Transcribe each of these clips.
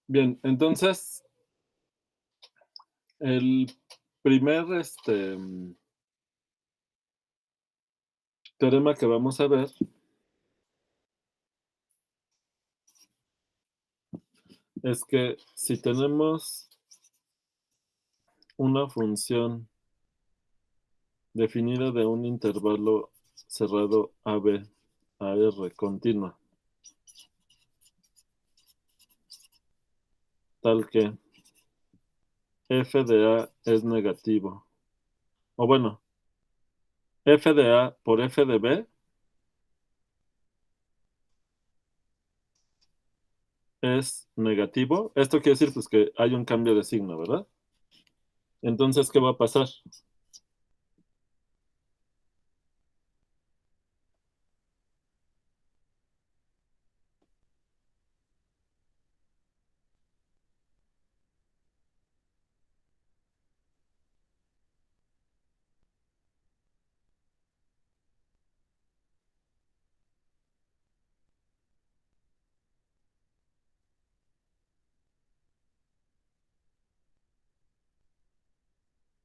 Bien, entonces, el primer, teorema que vamos a ver es que si tenemos una función definida de un intervalo cerrado AB a R continua, tal que f de A es negativo, o bueno, f de A por f de B es negativo. Esto quiere decir pues que hay un cambio de signo, ¿verdad? Entonces, ¿qué va a pasar?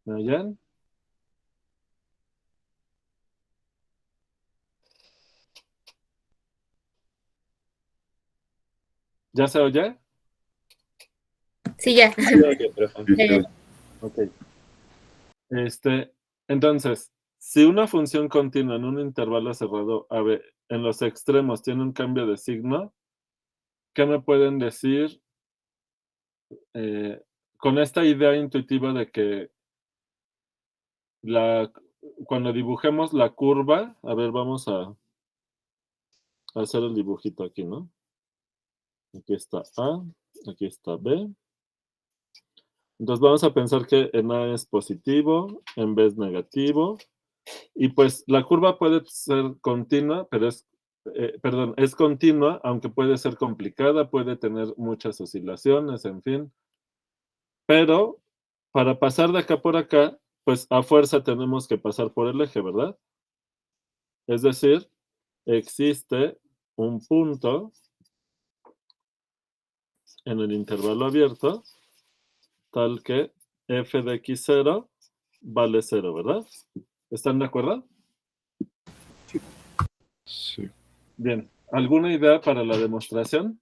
¿Me oyen? ¿Ya se oye? Sí, ya. Sí, oye, profe. Sí, sí, Ok. Entonces, si una función continua en un intervalo cerrado AB en los extremos tiene un cambio de signo, ¿qué me pueden decir con esta idea intuitiva de que la, cuando dibujemos la curva, a ver, vamos a hacer el dibujito aquí, ¿no? Aquí está A, aquí está B. Entonces vamos a pensar que en A es positivo, en B es negativo, y pues la curva puede ser continua, pero perdón, es continua, aunque puede ser complicada, puede tener muchas oscilaciones, en fin. Pero para pasar de acá por acá, pues a fuerza tenemos que pasar por el eje, ¿verdad? Es decir, existe un punto en el intervalo abierto tal que f de x0 vale 0, ¿verdad? ¿Están de acuerdo? sí. Bien, ¿alguna idea para la demostración?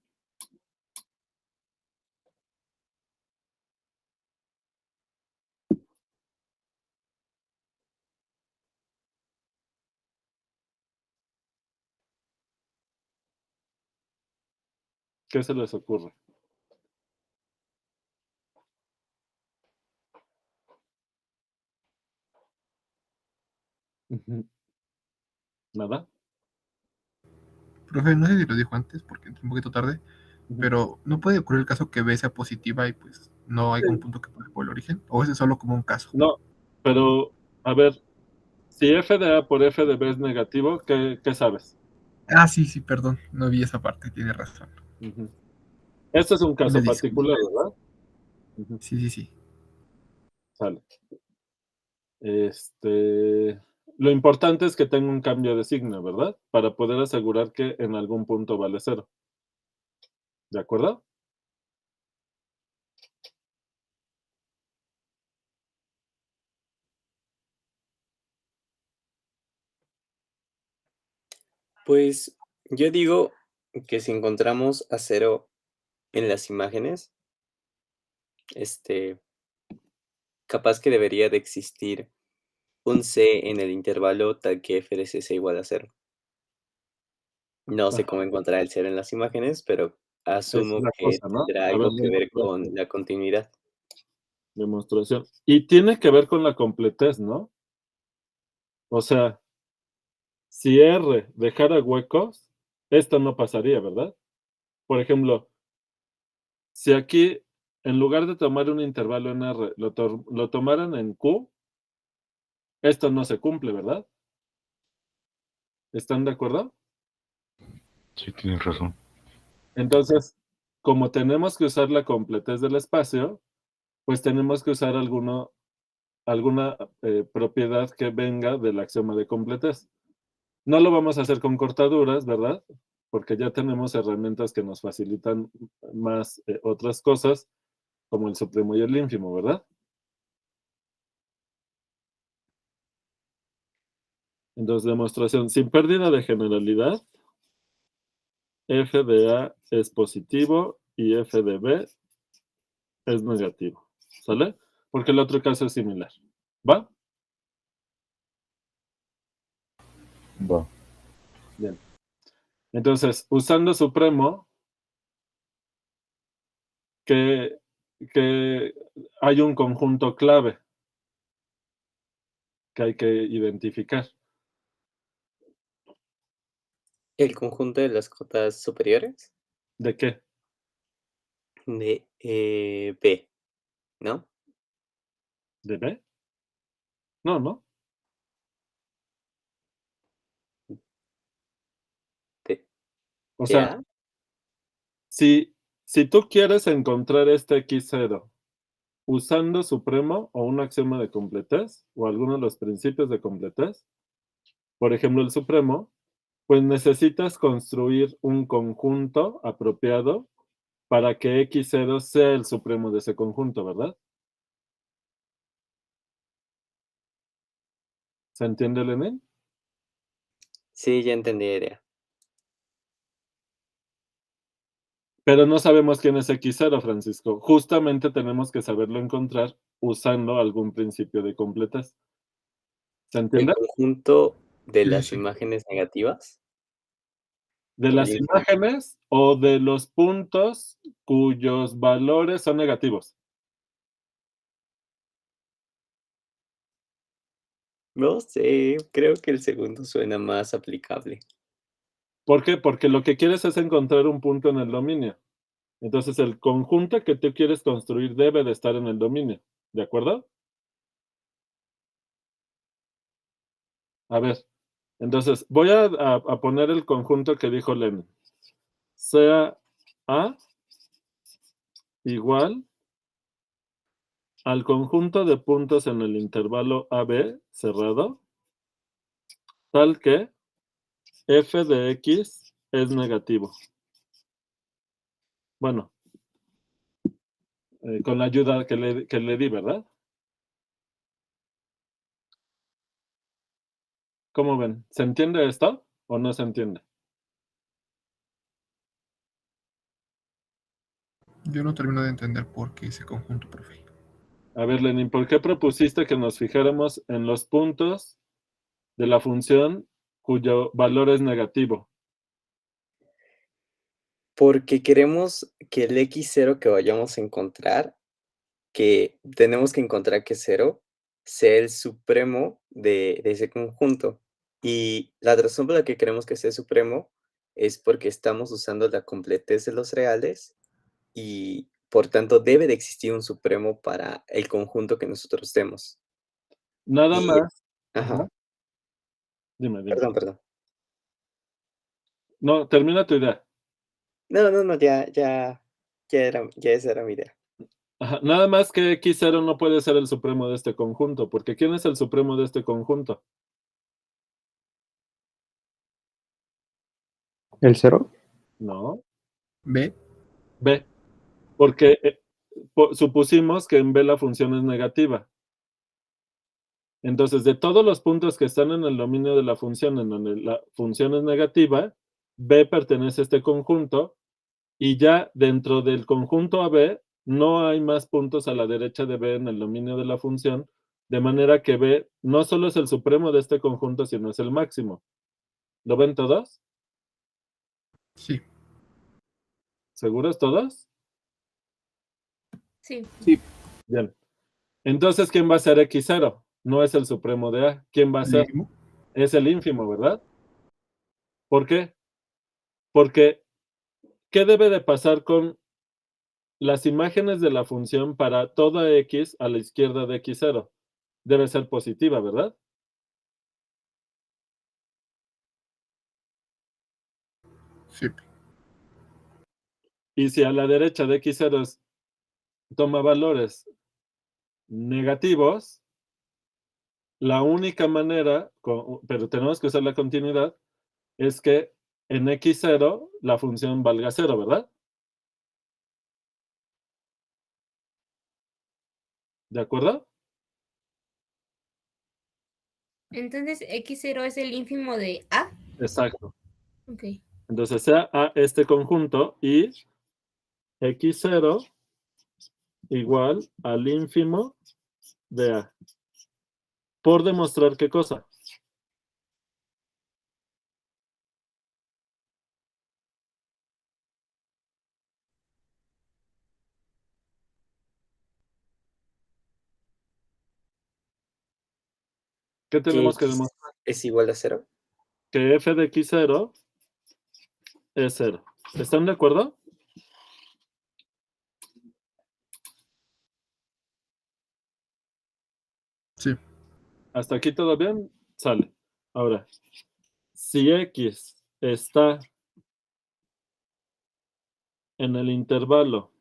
¿Qué se les ocurre? Ujú. ¿Nada? Profe, no sé si lo dijo antes porque entré un poquito tarde, Ujú. pero ¿no puede ocurrir el caso que B sea positiva y pues no hay un Sí. punto que pase por el origen? ¿O ese es solo como un caso? No, pero a ver, si f de A por f de B es negativo, ¿qué sabes? Ah, sí, sí, perdón, no vi esa parte, tiene razón. Ujú. Este es un Una caso disculpa. particular, ¿verdad? Ujú. Sí, sí, sí. Sale. Lo importante es que tenga un cambio de signo, ¿verdad? Para poder asegurar que en algún punto vale 0. ¿De acuerdo? Pues yo digo que si encontramos a 0 en las imágenes, capaz que debería de existir un C en el intervalo tal que f de c sea igual a 0. No sé Ajá, cómo encontrar el 0 en las imágenes, pero esa es asumo la que cosa, ¿no? tendrá A ver, algo que ver con la continuidad. demostración. Y tiene que ver con la completez, ¿no? O sea, si R dejara huecos, esto no pasaría, ¿verdad? Por ejemplo, si aquí, en lugar de tomar un intervalo en R, lo tomaran en Q, esto no se cumple, ¿verdad? ¿Están de acuerdo? Sí, tienes razón. Entonces, como tenemos que usar la completez del espacio, pues tenemos que usar alguna propiedad que venga del axioma de completez. No lo vamos a hacer con cortaduras, ¿verdad? porque ya tenemos herramientas que nos facilitan más otras cosas, como el supremo y el ínfimo, ¿verdad? Entonces, demostración sin pérdida de generalidad, f de A es positivo y f de B es negativo, ¿sale? Porque el otro caso es similar, ¿va? Va. Bien. Entonces, usando supremo, que hay un conjunto clave que hay que identificar. El conjunto de las cotas superiores ¿De qué? de B, ¿no? ¿De B? No, ¿no? De, O de sea, A. si tú quieres encontrar este x0 usando supremo o un axioma de completez o alguno de los principios de completez, por ejemplo, el supremo, pues necesitas construir un conjunto apropiado para que x0 sea el supremo de ese conjunto, ¿verdad? ¿Se entiende, Lenin? Sí, ya entendí la idea. Pero no sabemos quién es x0, Francisco. Justamente tenemos que saberlo encontrar usando algún principio de completez. ¿Se El entiende? conjunto de Sí, las sí. imágenes negativas. De O el las ínfimo. imágenes o de los puntos cuyos valores son negativos. No sé, creo que el segundo suena más aplicable. ¿Por qué? Porque lo que quieres es encontrar un punto en el dominio. Entonces, el conjunto que tú quieres construir debe de estar en el dominio. ¿De acuerdo? A ver, entonces, voy a poner el conjunto que dijo Lenin. Sea A igual al conjunto de puntos en el intervalo AB cerrado, tal que f de x es negativo. Bueno, con la ayuda que le di, ¿verdad? ¿Cómo ven? ¿Se entiende esto o no se entiende? Yo no termino de entender por qué ese conjunto, profe. A ver, Lenin, ¿por qué propusiste que nos fijáramos en los puntos de la función cuyo valor es negativo? Porque queremos que el x0 que vayamos a encontrar, que tenemos que encontrar que es 0, sea el supremo de ese conjunto. Y la razón por la que queremos que sea supremo es porque estamos usando la completez de los reales y, por tanto, debe de existir un supremo para el conjunto que nosotros demos. Nada Y más. Ajá. ajá, Dime, dime. perdón. No, termina tu idea. No, ya esa era mi idea. Ajá, nada más que x0 no puede ser el supremo de este conjunto, porque ¿quién es el supremo de este conjunto? ¿El cero? No, B, B, porque supusimos que en B la función es negativa. Entonces, de todos los puntos que están en el dominio de la función, en donde la función es negativa, B pertenece a este conjunto, y ya dentro del conjunto AB no hay más puntos a la derecha de B en el dominio de la función, de manera que B no solo es el supremo de este conjunto, sino es el máximo. ¿Lo ven todos? sí. ¿Seguros todos? Sí. Bien. Entonces, ¿quién va a ser x0? No es el supremo de A. ¿Quién va a El ser? ínfimo. Es el ínfimo, ¿verdad? ¿Por qué? Porque, ¿qué debe de pasar con las imágenes de la función para toda x a la izquierda de x0? Debe ser positiva, ¿verdad? Sí. Y si a la derecha de x0 toma valores negativos, la única manera, pero tenemos que usar la continuidad, es que en x0 la función valga 0, ¿verdad? ¿De acuerdo? Entonces, x0 es el ínfimo de A. Exacto. Ok. Entonces sea A este conjunto y x0 igual al ínfimo de A. Por demostrar qué cosa. ¿Qué Que tenemos que X demostrar? es igual a 0. Que f de x0 es 0. ¿Están de acuerdo? Sí. ¿Hasta aquí todo bien? Sale. Ahora, si x está en el intervalo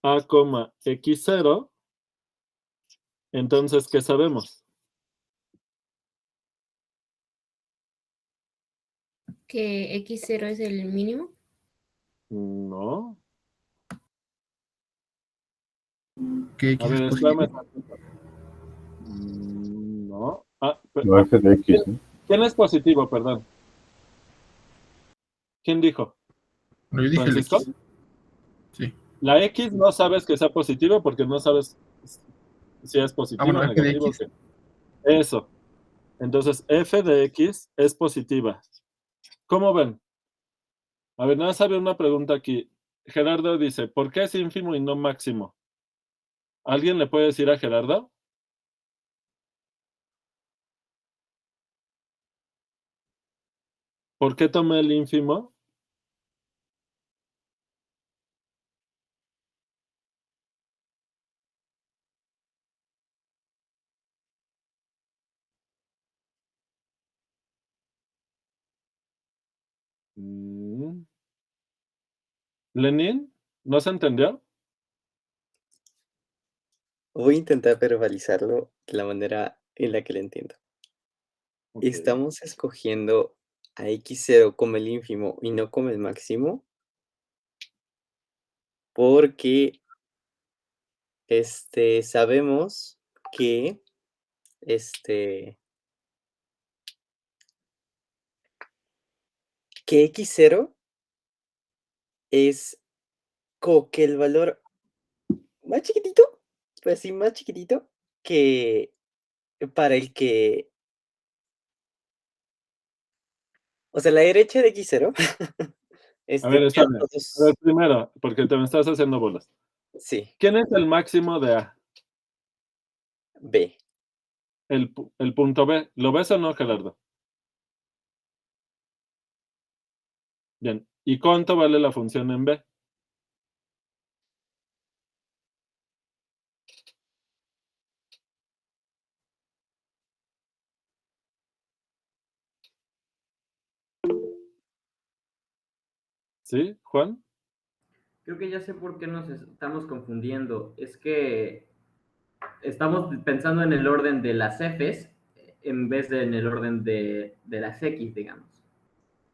a, x0, entonces, ¿qué sabemos? Que x0 es el mínimo. No. Que A X ver, es espérame. positivo. No. No, f de x, ¿no? ¿Quién es positivo, perdón? ¿Quién dijo? No, yo dije el ¿Francisco? X. Sí. La X no sabes que sea positivo porque no sabes si es Ah, positivo, bueno, F de negativo. X. ¿Qué? Eso. Entonces, f de x es positiva. ¿Cómo ven? A ver, nada más había una pregunta aquí. Gerardo dice, ¿por qué es ínfimo y no máximo? ¿Alguien le puede decir a Gerardo? ¿Por qué tomé el ínfimo? Mm. ¿Lenin? ¿No se entendió? Voy a intentar verbalizarlo de la manera en la que lo entiendo. Ok. Estamos escogiendo a x0 como el ínfimo y no como el máximo porque sabemos que que x0 es como que el valor más chiquitito, pues sí, más chiquitito que para el que, o sea, la derecha de x0, A ver, que espérame. A ver, todos, primero, porque te me estás haciendo bolas. sí, ¿Quién es el máximo de A? b. El punto B. ¿Lo ves o no, Gerardo? Bien. ¿Y cuánto vale la función en B? ¿Sí, Juan? Creo que ya sé por qué nos estamos confundiendo. Es que estamos pensando en el orden de las Fs en vez de en el orden de las X, digamos.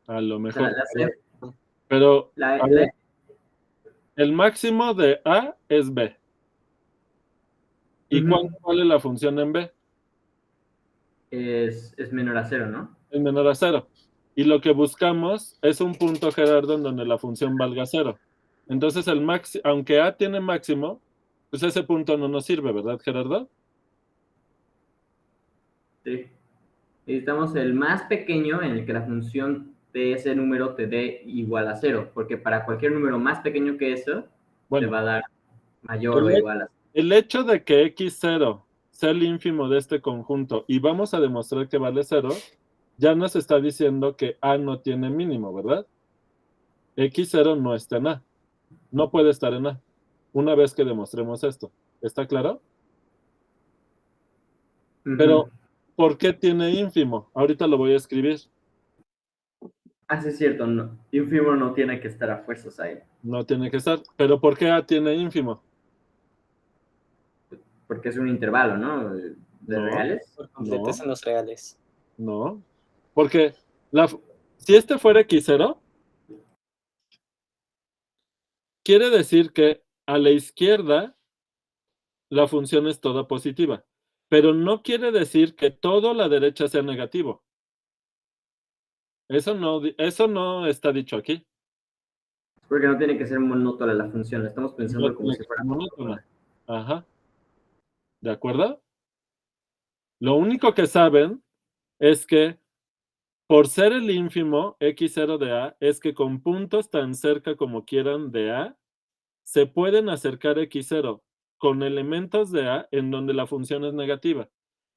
A lo O sea, mejor. las F, Pero, la, a la ver, el máximo de A es B. ¿Y cuánto vale la función en B? es menor a 0, ¿no? Es menor a 0. Y lo que buscamos es un punto, Gerardo, en donde la función valga 0. Entonces, aunque A tiene máximo, pues ese punto no nos sirve, ¿verdad, Gerardo? Sí. Necesitamos el más pequeño en el que la función de ese número te dé igual a 0, porque para cualquier número más pequeño que eso, te Bueno, va a dar mayor o el, igual a 0. el hecho de que x0 sea el ínfimo de este conjunto y vamos a demostrar que vale 0, ya nos está diciendo que A no tiene mínimo, ¿verdad? X0 no está en A. No puede estar en A. Una vez que demostremos esto. ¿Está claro? Pero, ¿por qué tiene ínfimo? Ahorita lo voy a escribir. Ah, sí, es cierto, no. Ínfimo no tiene que estar a fuerzas ahí, No tiene que estar. Pero, ¿por qué A tiene ínfimo? porque es un intervalo, ¿no? De No, reales. Por completo no, son los reales. no. Porque la, Si este fuera x0, quiere decir que a la izquierda la función es toda positiva, pero no quiere decir que todo a la derecha sea negativo. Eso no está dicho aquí. Porque no tiene que ser monótona la función, la estamos pensando No como tiene si que fuera ser monótona. Ajá. ¿De acuerdo? Lo único que saben es que por ser el ínfimo x0 de A, es que con puntos tan cerca como quieran de A, se pueden acercar x0 con elementos de A en donde la función es negativa.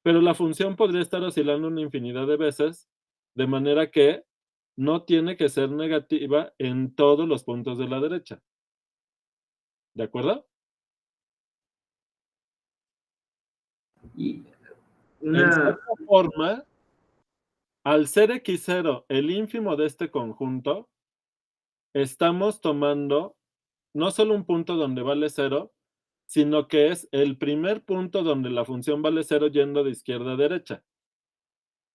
Pero la función podría estar oscilando una infinidad de veces, de manera que no tiene que ser negativa en todos los puntos de la derecha. ¿De acuerdo? Y En una, cierta forma, al ser x0 el ínfimo de este conjunto, estamos tomando no solo un punto donde vale 0, sino que es el primer punto donde la función vale 0 yendo de izquierda a derecha.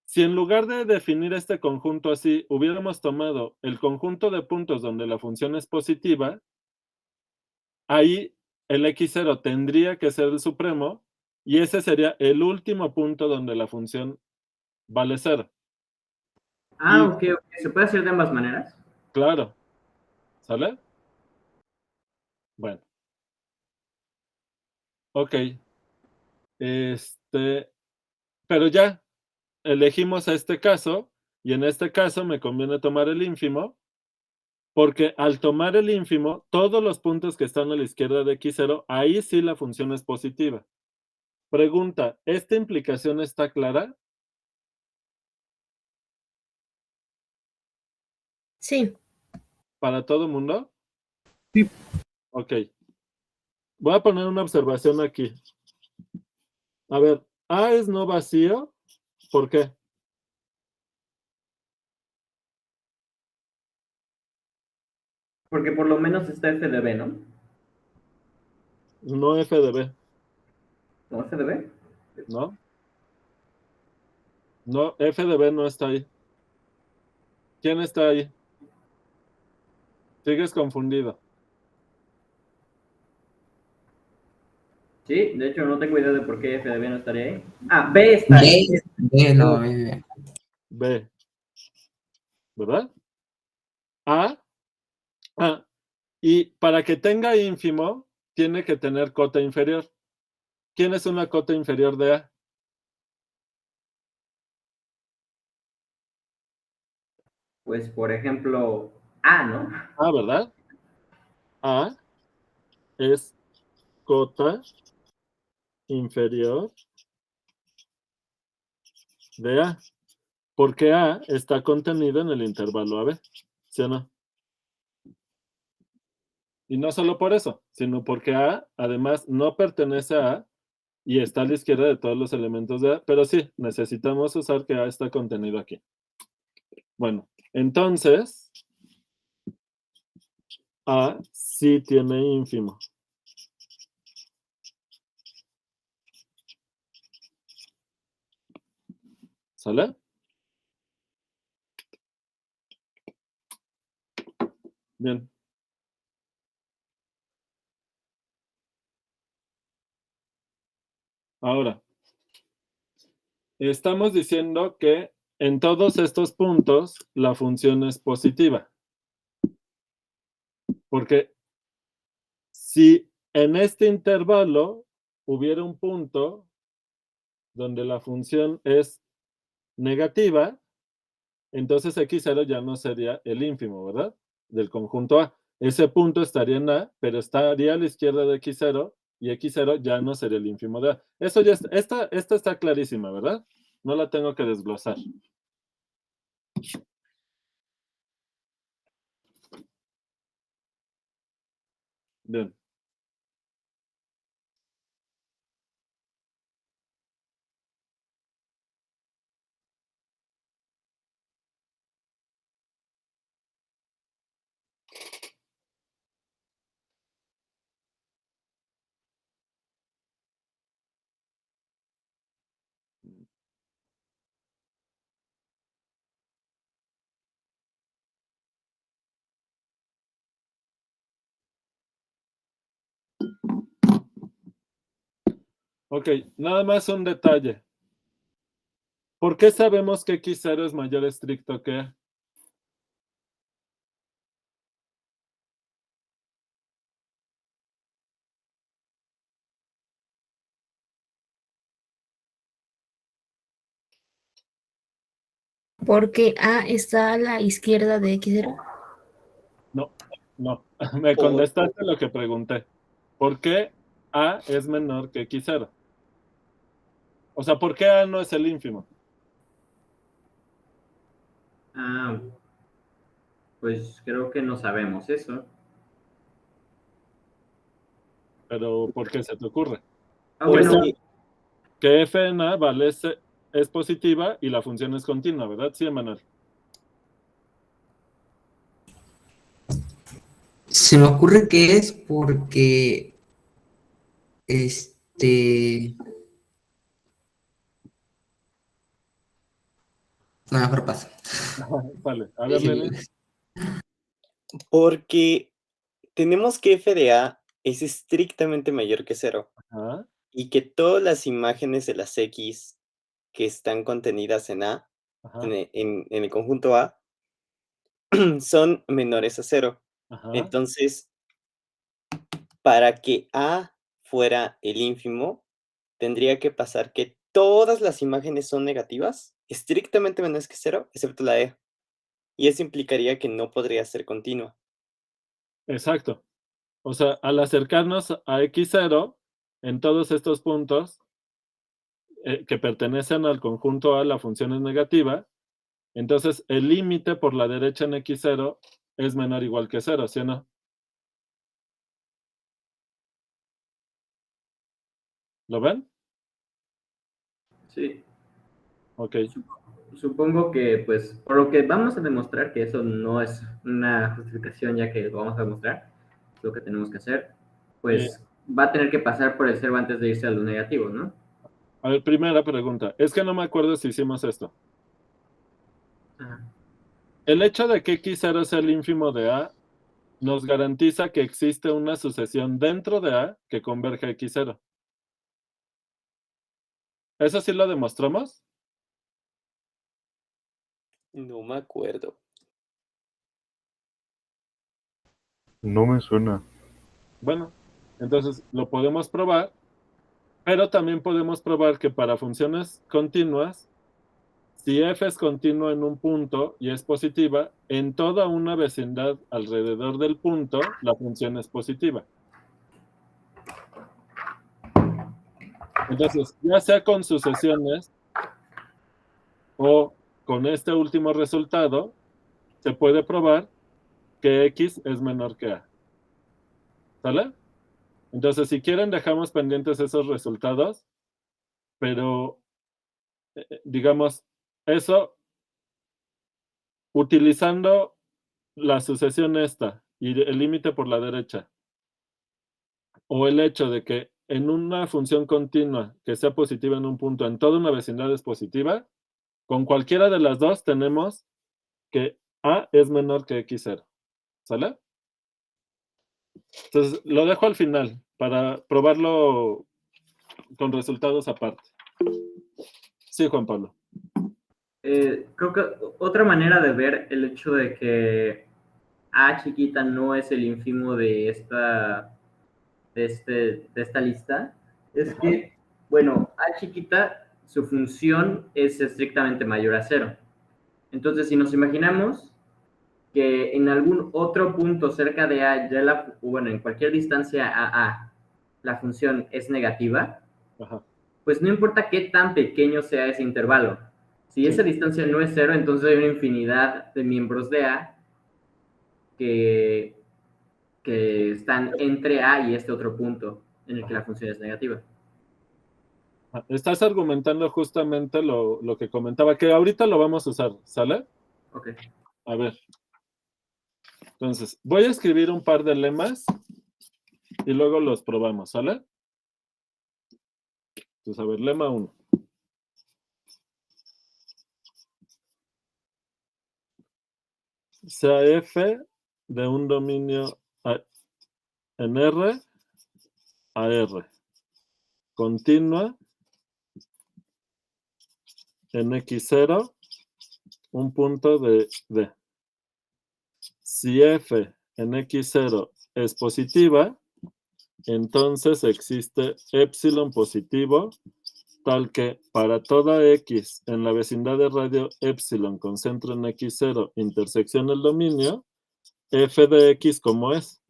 Si en lugar de definir este conjunto así, hubiéramos tomado el conjunto de puntos donde la función es positiva, ahí el x0 tendría que ser el supremo y ese sería el último punto donde la función vale 0. Y ok, ¿se puede hacer de ambas maneras? claro, ¿sale? Bueno, ok. Pero ya elegimos este caso y en este caso me conviene tomar el ínfimo porque al tomar el ínfimo, todos los puntos que están a la izquierda de x0, ahí sí la función es positiva. Pregunta, ¿esta implicación está clara Sí. para todo el mundo? Sí. Ok. Voy a poner una observación aquí. A ver, A es no vacío. ¿Por qué? Porque por lo menos está f de b, ¿no? No f de b, ¿No f de b? ¿no? No, f de b no está ahí. ¿Quién está ahí? Sigues confundido. Sí, de hecho no tengo idea de por qué f de b no estaría ahí. Ah, b está ahí. No, B. B, ¿verdad? A, y para que tenga ínfimo, tiene que tener cota inferior. ¿Quién es una cota inferior de A? Pues por ejemplo, a, ¿no? A, ¿verdad? A es cota inferior de A, porque A está contenido en el intervalo AB, ¿sí o no? Y no solo por eso, sino porque A además no pertenece a A y está a la izquierda de todos los elementos de A, pero sí, necesitamos usar que A está contenido aquí. Bueno, entonces, A sí tiene ínfimo. ¿Sale? Bien. Ahora, estamos diciendo que en todos estos puntos la función es positiva. Porque si en este intervalo hubiera un punto donde la función es negativa, entonces x0 ya no sería el ínfimo, ¿verdad? Del conjunto A. Ese punto estaría en A, pero estaría a la izquierda de x0 y x0 ya no sería el ínfimo de A. Eso ya esta está clarísima, ¿verdad? No la tengo que desglosar. Bien. Ok, nada más un detalle. ¿Por qué sabemos que X0 es mayor estricto que A? Porque A está a la izquierda de X0. No, no. Me contestaste lo que pregunté. ¿Por qué A es menor que X0? O sea, ¿por qué A no es el ínfimo? Ah, pues creo que no sabemos eso. Pero ¿por qué se te ocurre? Ah, Porque bueno, Que f en A vale es positiva y la función es continua, ¿verdad? Sí, Emanuel. Se me ocurre que es porque este. No, mejor paso. Vale, a ver, Lenin. porque tenemos que f de A es estrictamente mayor que 0 Ajá, y que todas las imágenes de las X que están contenidas en A, ajá, en el conjunto A, son menores a 0. ajá. Entonces, para que A fuera el ínfimo, tendría que pasar que todas las imágenes son negativas, estrictamente menores que 0, excepto la E. Y eso implicaría que no podría ser continua. Exacto. O sea, al acercarnos a X0, en todos estos puntos que pertenecen al conjunto A, la función es negativa. Entonces, el límite por la derecha en X0 es menor o igual que 0, ¿sí o no? ¿Lo ven? sí. Ok. Supongo que, pues, por lo que vamos a demostrar que eso no es una justificación, ya que lo vamos a demostrar, lo que tenemos que hacer, pues va a tener que pasar por el cero antes de irse a los negativos, ¿no? A ver, primera pregunta. Es que no me acuerdo si hicimos esto. Ajá. El hecho de que X0 sea el ínfimo de A nos garantiza que existe una sucesión dentro de A que converge a X0. ¿Eso sí lo demostramos? No me acuerdo. No me suena. Bueno, entonces lo podemos probar, pero también podemos probar que para funciones continuas, si f es continua en un punto y es positiva, en toda una vecindad alrededor del punto, la función es positiva. Entonces, ya sea con sucesiones o con este último resultado, se puede probar que x es menor que a. ¿Sale? Entonces, si quieren, dejamos pendientes esos resultados, pero, digamos, eso utilizando la sucesión esta y el límite por la derecha, o el hecho de que en una función continua que sea positiva en un punto, en toda una vecindad es positiva, con cualquiera de las dos tenemos que a es menor que x0. ¿Sale? Entonces, lo dejo al final para probarlo con resultados aparte. Sí, Juan Pablo. Creo que otra manera de ver el hecho de que A chiquita no es el ínfimo de esta lista es que, bueno, A chiquita, su función es estrictamente mayor a 0. Entonces, si nos imaginamos que en algún otro punto cerca de A, bueno, en cualquier distancia a, la función es negativa, Ajá. pues no importa qué tan pequeño sea ese intervalo. Si esa distancia no es 0, entonces hay una infinidad de miembros de A que, que están entre A y este otro punto en el que la función es negativa. Estás argumentando justamente lo que comentaba, que ahorita lo vamos a usar, ¿sale? Ok. A ver. Entonces, voy a escribir un par de lemas y luego los probamos, ¿sale? Entonces, a ver, lema 1. Sea f de un dominio en R a R. Continua en X0, un punto de D. Si F en X0 es positiva, entonces existe epsilon positivo, tal que para toda X en la vecindad de radio epsilon con centro en X0 intersección el dominio, F de X como es.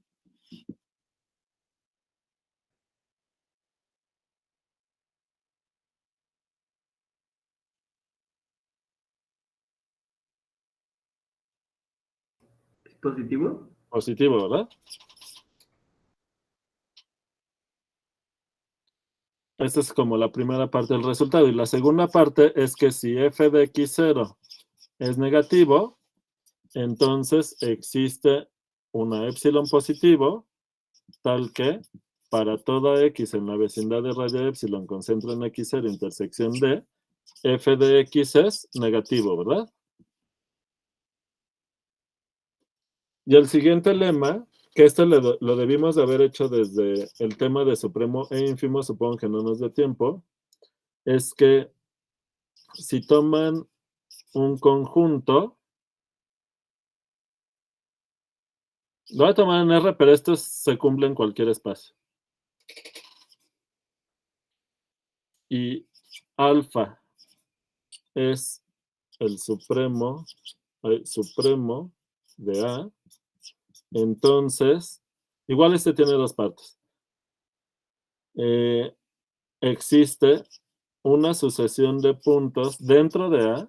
¿Es positivo? Positivo, ¿verdad? Esta es como la primera parte del resultado. Y la segunda parte es que si F de X0 es negativo, entonces existe una epsilon positivo, tal que para toda X en la vecindad de radio epsilon con centro en X0 intersección D, F de X es negativo, ¿verdad? Y el siguiente lema, que esto lo debimos de haber hecho desde el tema de supremo e ínfimo, supongo que no nos dé tiempo, es que si toman un conjunto, lo voy a tomar en R, pero esto se cumple en cualquier espacio. Y alfa es el supremo de A. Entonces, igual este tiene dos partes. Existe una sucesión de puntos dentro de A,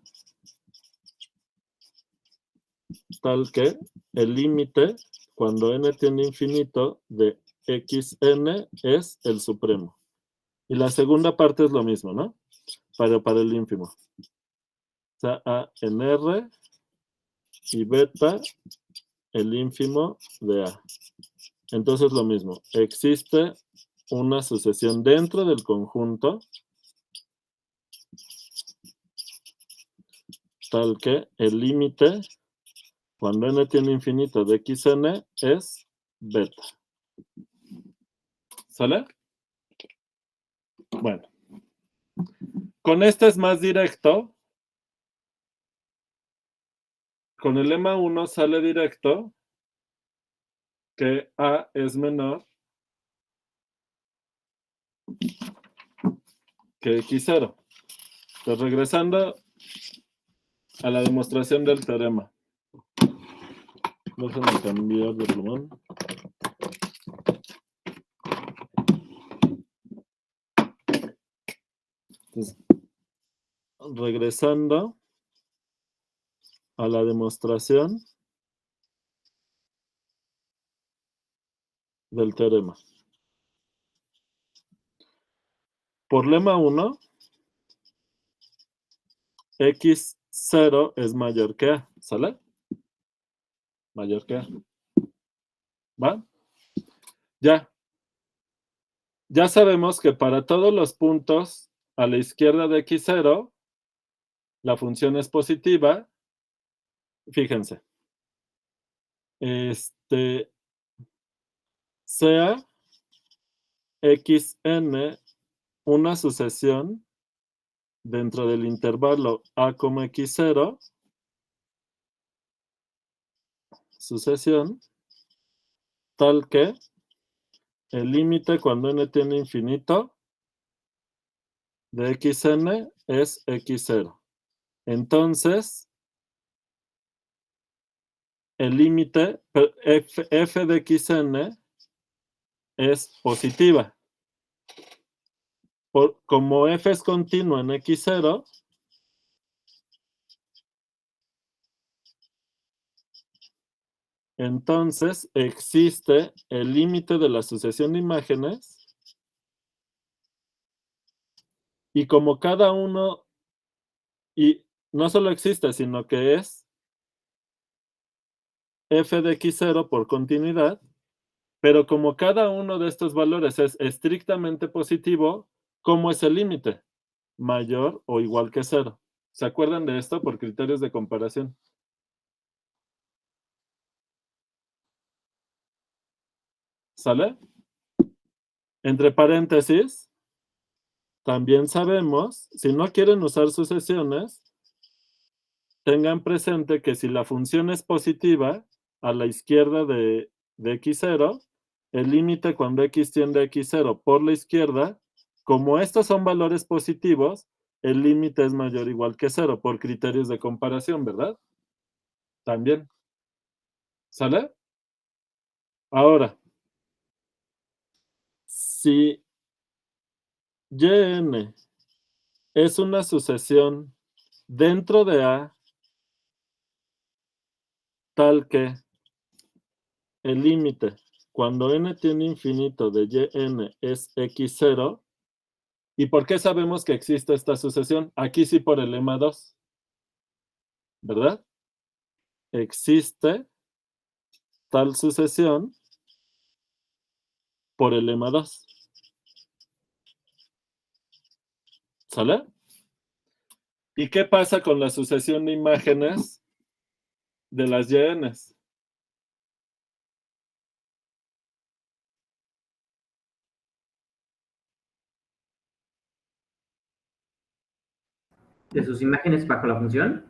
tal que el límite, cuando n tiende a infinito, de xn es el supremo. Y la segunda parte es lo mismo, ¿no? Pero para el ínfimo. O sea, A en R y beta, el ínfimo de A. Entonces lo mismo. Existe una sucesión dentro del conjunto, tal que el límite, cuando n tiene infinito de xn, es beta. ¿Sale? Bueno. Con este es más directo. Con el lema 1 sale directo que A es menor que X0. Entonces, regresando a la demostración del teorema. Déjenme cambiar de plumón. Entonces, regresando a la demostración del teorema. Por lema 1, X0 es mayor que A, ¿sale? Mayor que A. ¿Va? Ya. Ya sabemos que para todos los puntos a la izquierda de X0, la función es positiva. Fíjense. Sea xn una sucesión dentro del intervalo A, X0, sucesión, tal que el límite cuando n tiene infinito de xn es x0. Entonces, el límite f de xn es positiva. Como f es continuo en x0, entonces existe el límite de la sucesión de imágenes. Y como cada uno, y no solo existe, sino que es f de x0 por continuidad, pero como cada uno de estos valores es estrictamente positivo, ¿cómo es el límite? Mayor o igual que 0. ¿Se acuerdan de esto por criterios de comparación? ¿Sale? Entre paréntesis, también sabemos, si no quieren usar sucesiones, tengan presente que si la función es positiva, a la izquierda de x0, el límite cuando x tiende a x0 por la izquierda, como estos son valores positivos, el límite es mayor o igual que 0 por criterios de comparación, ¿verdad? También. ¿Sale? Ahora, si yn es una sucesión dentro de A tal que el límite cuando n tiende a infinito de yn es x0, ¿y por qué sabemos que existe esta sucesión? Aquí sí por el lema 2, ¿verdad? Existe tal sucesión por el lema 2. ¿Sale? ¿Y qué pasa con la sucesión de imágenes de las YNs? De sus imágenes bajo la función,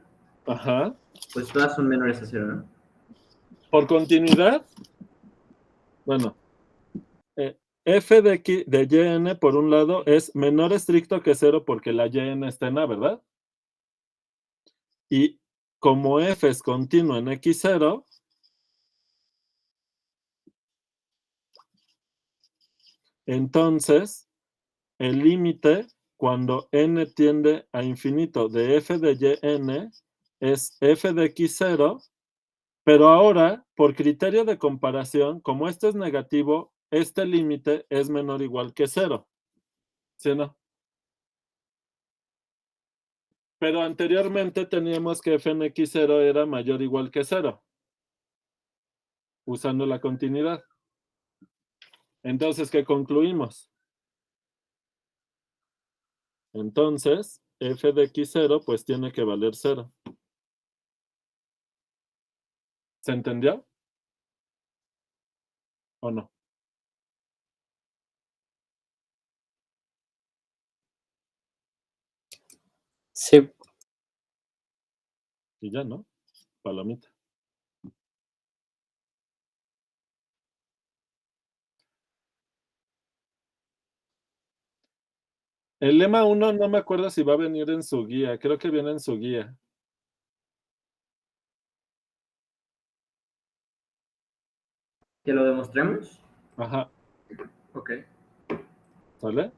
Ajá. pues todas son menores a 0, ¿no? Por continuidad, bueno, f de yn, por un lado, es menor estricto que 0 porque la yn está en A, ¿verdad? Y como f es continuo en x0, entonces el límite cuando n tiende a infinito de f de yn es f de x0, pero ahora, por criterio de comparación, como este es negativo, este límite es menor o igual que 0. ¿Sí o no? Pero anteriormente teníamos que f en x0 era mayor o igual que 0, usando la continuidad. Entonces, ¿qué concluimos? Entonces, f de x0 pues tiene que valer 0. ¿Se entendió? ¿O no? Sí, Y ya, ¿no? Palomita. El lema 1 no me acuerdo si va a venir en su guía. Creo que viene en su guía. ¿Que lo demostremos? Ajá. Ok. ¿Sale?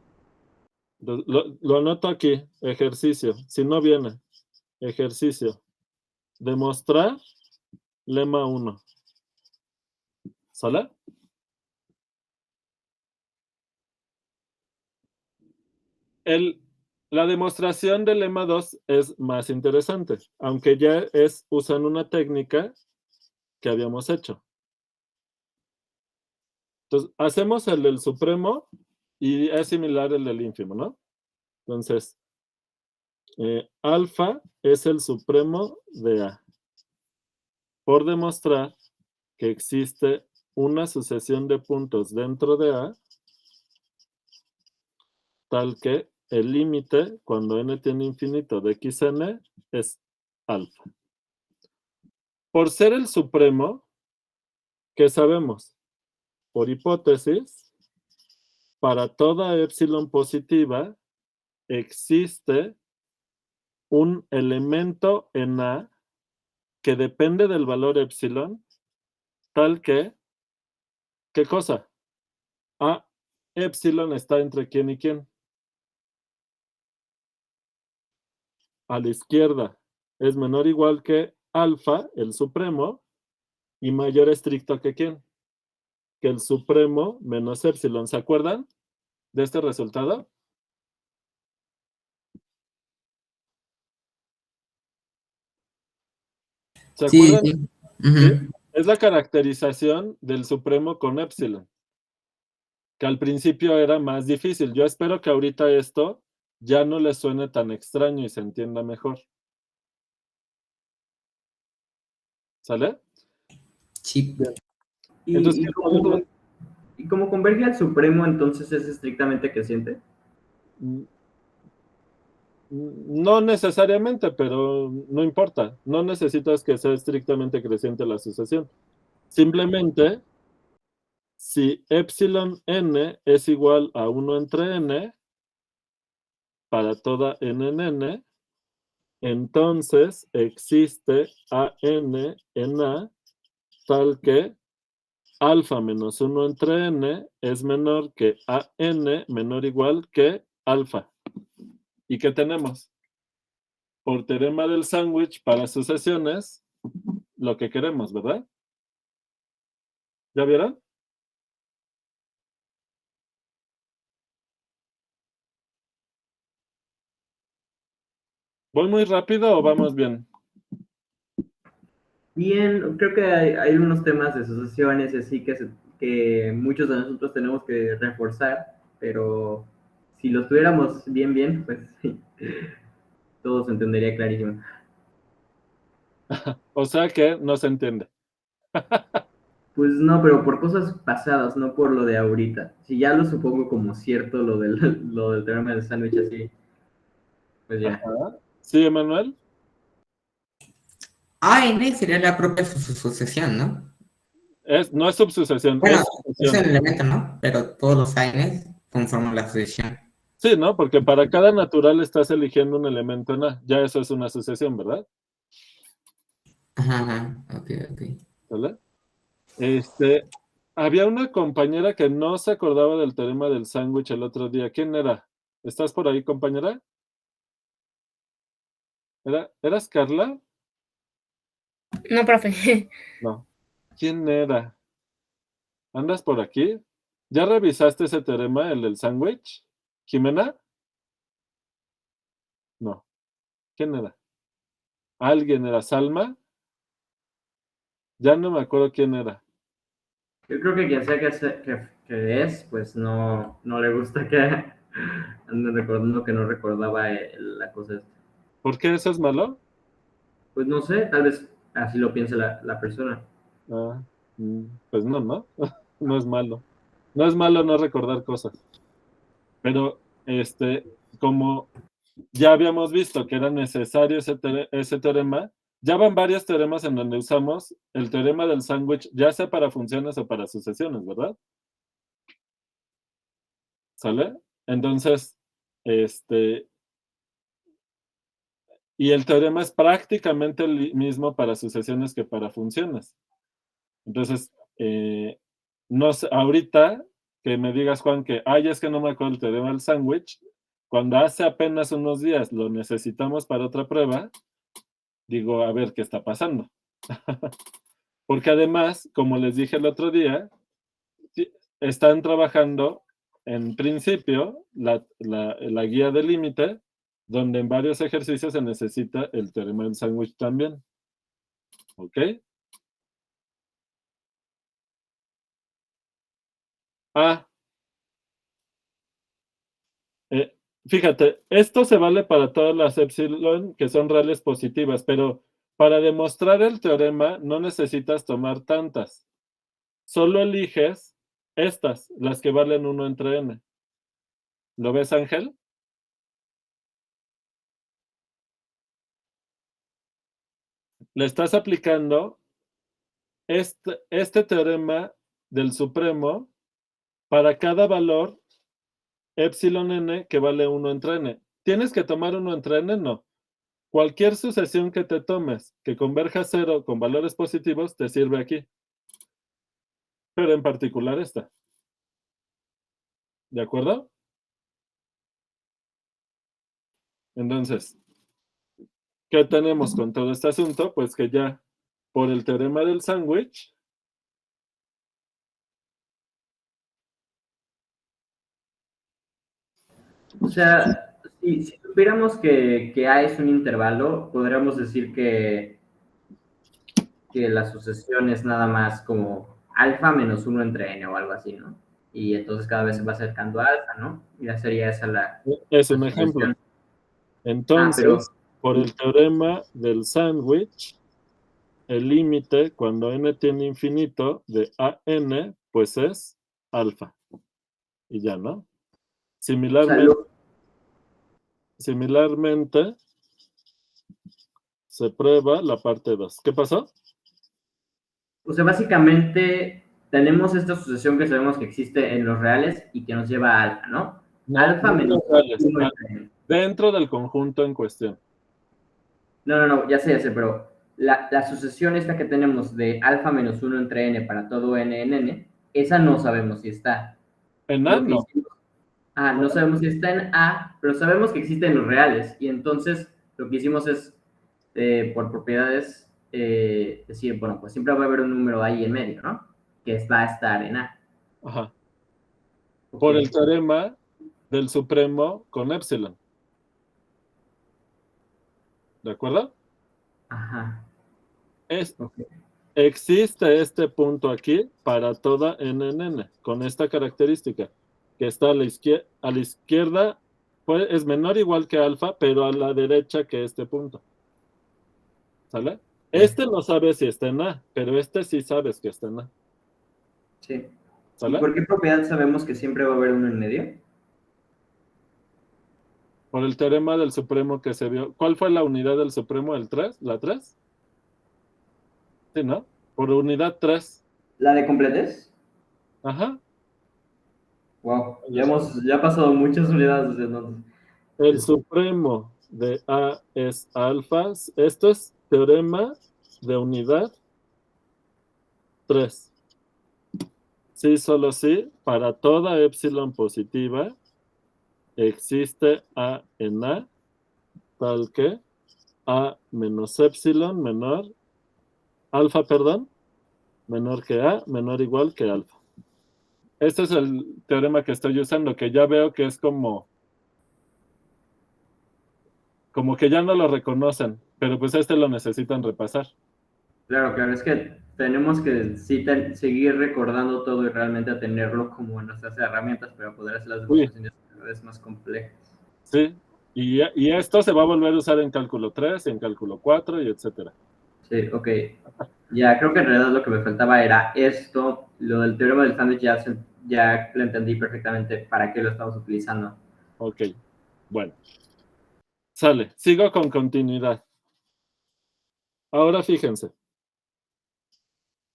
Lo anoto aquí. Ejercicio. Si no viene. Ejercicio. Demostrar lema 1. ¿Sale? La demostración del lema 2 es más interesante, aunque ya es usando una técnica que habíamos hecho. Entonces, hacemos el del supremo y es similar al del ínfimo, ¿no? Entonces, alfa es el supremo de A. Por demostrar que existe una sucesión de puntos dentro de A, tal que el límite cuando n tiene infinito de xn es alfa. Por ser el supremo, ¿qué sabemos? Por hipótesis, para toda epsilon positiva existe un elemento en A que depende del valor epsilon, tal que, ¿qué cosa? A, epsilon está entre quién y quién. A la izquierda es menor o igual que alfa, el supremo, y mayor estricto que quién. Que el supremo menos epsilon. ¿Se acuerdan de este resultado? ¿Se Sí, acuerdan? sí. Ujú. ¿Sí? Es la caracterización del supremo con epsilon, que al principio era más difícil. Yo espero que ahorita esto ya no les suene tan extraño y se entienda mejor. ¿Sale? Sí. Bien. ¿Y, Entonces, y ¿qué cómo, podemos? Y como converge al supremo, entonces es estrictamente creciente. Mm, No necesariamente, pero no importa. No necesitas que sea estrictamente creciente la sucesión. Simplemente, si epsilon n es igual a 1 entre n, para toda n en n, entonces existe AN en A tal que alfa menos 1 entre n es menor que AN menor o igual que alfa. ¿Y qué tenemos? Por teorema del sándwich para sucesiones, lo que queremos, ¿verdad? ¿Ya vieron? ¿Voy muy rápido o vamos bien? Bien, creo que hay unos temas de sucesiones así que muchos de nosotros tenemos que reforzar, pero si los tuviéramos bien, pues sí, todo se entendería clarísimo. O sea que no se entiende. Pues no, pero por cosas pasadas, no por lo de ahorita. Si ya lo supongo como cierto lo del teorema del sándwich así, pues ya. Ajá. ¿Sí, Emanuel? AN sería la propia sucesión, ¿no? No es subsucesión, Bueno, es es sucesión. el elemento, ¿no? Pero todos los ANs conforman la sucesión. Sí, ¿no? Porque para cada natural estás eligiendo un elemento en A. Ya eso es una sucesión, ¿verdad? Ajá, ok. ¿Vale? Había una compañera que no se acordaba del teorema del sándwich el otro día. ¿Quién era? ¿Estás por ahí, compañera? ¿Eras Carla? No, profe. No. ¿Quién era? ¿Andas por aquí? ¿Ya revisaste ese teorema, el del sándwich? ¿Jimena? No. ¿Quién era? ¿Alguien era Salma? Ya no me acuerdo quién era. Yo creo que quien sea que es, pues no le gusta que anden recordando que no recordaba la cosa esta. ¿Por qué eso es malo? Pues no sé, tal vez así lo piense la persona. Ah, pues no, ¿no? No es malo. No es malo no recordar cosas. Pero, como ya habíamos visto que era necesario ese teorema, ya van varios teoremas en donde usamos el teorema del sándwich, ya sea para funciones o para sucesiones, ¿verdad? ¿Sale? Entonces, y el teorema es prácticamente el mismo para sucesiones que para funciones. Entonces, no sé, ahorita que me digas, Juan, que, es que no me acuerdo el teorema del sándwich, cuando hace apenas unos días lo necesitamos para otra prueba, digo, a ver qué está pasando. Porque además, como les dije el otro día, están trabajando en principio la guía del límite, donde en varios ejercicios se necesita el teorema del sándwich también. ¿Ok? Fíjate, esto se vale para todas las epsilon que son reales positivas, pero para demostrar el teorema no necesitas tomar tantas. Solo eliges estas, las que valen 1 entre n. ¿Lo ves, Ángel? Le estás aplicando este teorema del supremo para cada valor epsilon n que vale 1 entre n. ¿Tienes que tomar 1 entre n? No. Cualquier sucesión que te tomes que converja a 0 con valores positivos te sirve aquí. Pero en particular esta. ¿De acuerdo? Entonces, ¿qué tenemos con todo este asunto? Pues que ya por el teorema del sándwich, O sea, si supiéramos que A es un intervalo, podríamos decir que la sucesión es nada más como alfa menos 1 entre n o algo así, ¿no? Y entonces cada vez se va acercando a alfa, ¿no? Ya sería esa es la un ejemplo. sucesión. Entonces, Pero por el teorema del sándwich, el límite cuando n tiene infinito de a n, pues es alfa. Y ya, ¿no? O sea, Similarmente, se prueba la parte 2. ¿Qué pasó? o sea, básicamente tenemos esta sucesión que sabemos que existe en los reales y que nos lleva a alfa, ¿no? No, Alfa no menos los reales, 1 entre n. dentro del conjunto en cuestión. No, ya sé, pero la sucesión esta que tenemos de alfa menos 1 entre n para todo n en n, esa no sabemos si está. En A Lo que no. hicimos, no sabemos si está en A, pero sabemos que existe en los reales. Y entonces lo que hicimos es, por propiedades, decir, bueno, pues siempre va a haber un número ahí en medio, ¿no? Que va a estar en A. Ajá. Ok. Por el teorema del supremo con epsilon. ¿De acuerdo? Ajá. Ok. Existe este punto aquí para toda n en n, con esta característica, que está a la izquierda, pues, es menor o igual que alfa, pero a la derecha que este punto. ¿Sale? Este no sabe si está en A, pero este sí sabes que está en A. Sí. ¿Y ¿Sale? por qué propiedad sabemos que siempre va a haber uno en medio? Por el teorema del supremo que se vio. ¿Cuál fue la unidad del supremo? ¿El 3? ¿La 3? Sí, ¿no? Por unidad 3. ¿La de completez? Ajá. Wow, ya ha pasado muchas unidades desde entonces. El supremo de A es alfa. Esto es teorema de unidad 3. Sí, solo sí, para toda epsilon positiva existe A en A, tal que A menos epsilon menor, alfa, perdón, menor que A, menor o igual que alfa. Este es el teorema que estoy usando, que ya veo que es como que ya no lo reconocen, pero pues este lo necesitan repasar. Claro, es que tenemos que seguir recordando todo y realmente tenerlo como en nuestras herramientas para poder hacer las demostraciones cada vez más complejas. Sí, y esto se va a volver a usar en cálculo 3, en cálculo 4 y etcétera. Sí, ok. Ya creo que en realidad lo que me faltaba era esto, lo del teorema del sándwich ya lo entendí perfectamente para qué lo estamos utilizando. Ok, bueno. Sale, sigo con continuidad. Ahora fíjense.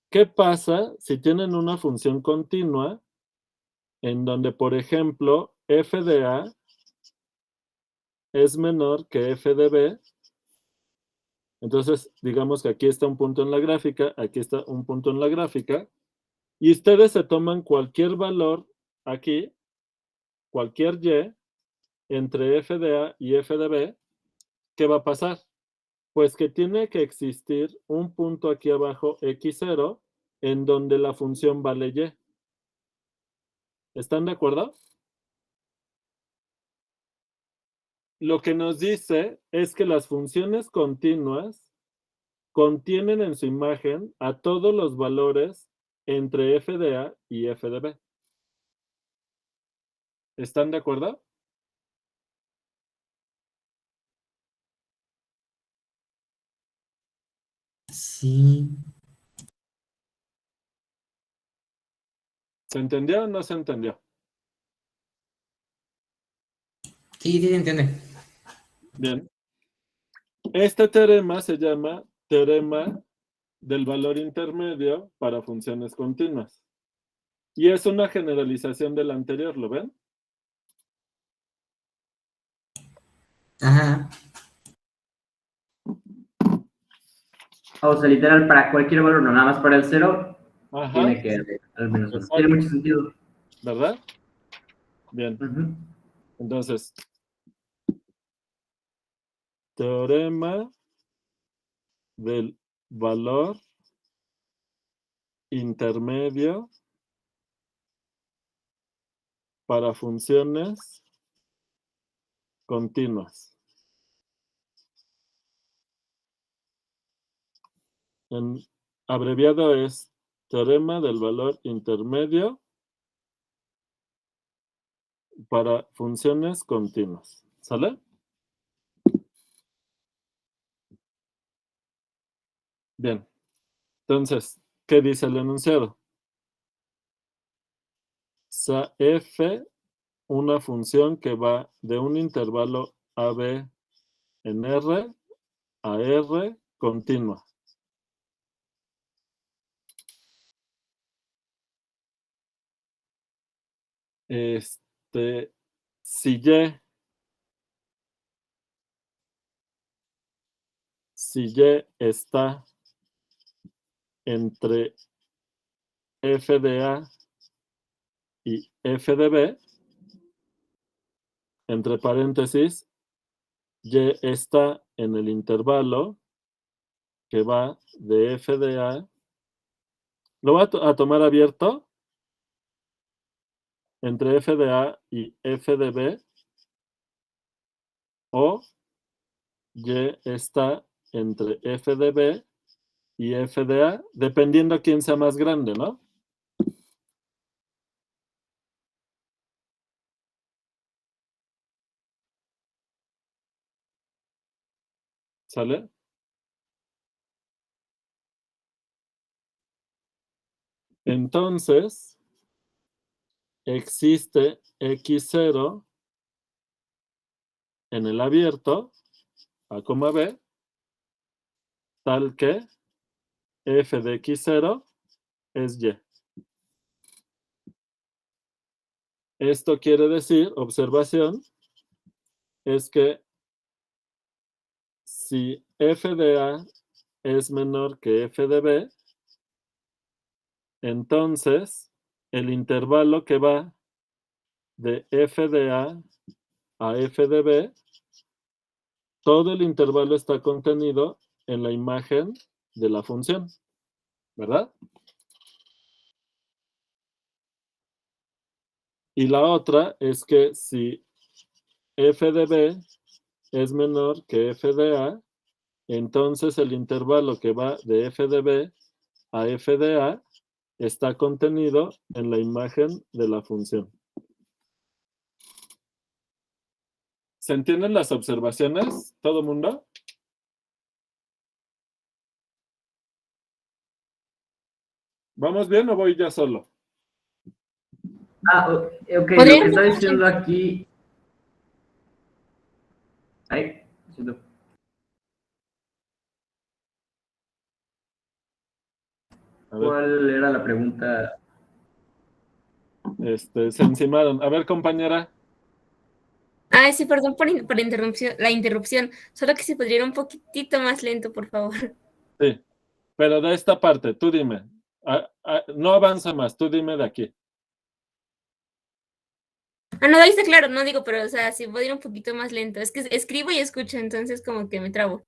¿Qué pasa si tienen una función continua en donde, por ejemplo, f de A es menor que f de B? Entonces, digamos que aquí está un punto en la gráfica, aquí está un punto en la gráfica, y ustedes se toman cualquier valor aquí, cualquier y, entre f de A y f de B, ¿qué va a pasar? Pues que tiene que existir un punto aquí abajo, x0, en donde la función vale y. ¿Están de acuerdo? Lo que nos dice es que las funciones continuas contienen en su imagen a todos los valores entre f de A y f de B. ¿Están de acuerdo? Sí. ¿Se entendió o no se entendió? Sí, se entiende. Bien. Este teorema se llama teorema del valor intermedio para funciones continuas. Y es una generalización del anterior, ¿lo ven? Ajá. O sea, literal, para cualquier valor, no nada más para el 0, Ajá, tiene que haber al menos uno. exacto. Tiene mucho sentido. ¿Verdad? Bien. Ujú. Entonces, teorema del valor intermedio para funciones continuas. En abreviado es teorema del valor intermedio para funciones continuas. ¿Sale? Bien. Entonces, ¿qué dice el enunciado? sea f una función que va de un intervalo AB en R a R continua. Si Y está entre f de A y f de B, entre paréntesis, Y está en el intervalo que va de f de A. Lo voy a tomar abierto entre f de A y f de B, o Y está entre f de B y f de A, dependiendo quién sea más grande, ¿no? ¿Sale? Entonces, existe x0 en el abierto, A, B, tal que f de x0 es y. Esto quiere decir, observación, es que si f de A es menor que f de B, entonces el intervalo que va de f de A a f de B, todo el intervalo está contenido en la imagen de la función, ¿verdad? Y la otra es que si f de B es menor que f de A, entonces el intervalo que va de f de B a f de A está contenido en la imagen de la función. ¿Se entienden las observaciones, todo mundo? ¿Vamos bien o voy ya solo? Ok, lo que ¿Podrían está repetir? diciendo aquí... Ay, siento. A ver, ¿Cuál era la pregunta? se encimaron. A ver, compañera. Ay, sí, perdón por la interrupción. Solo que se podría ir un poquitito más lento, por favor. Sí, pero de esta parte, tú dime. No avanza más, tú dime de aquí. Ah, no, ahí está claro, no digo, pero, o sea, sí puedo ir un poquito más lento. Es que escribo y escucho, entonces como que me trabo.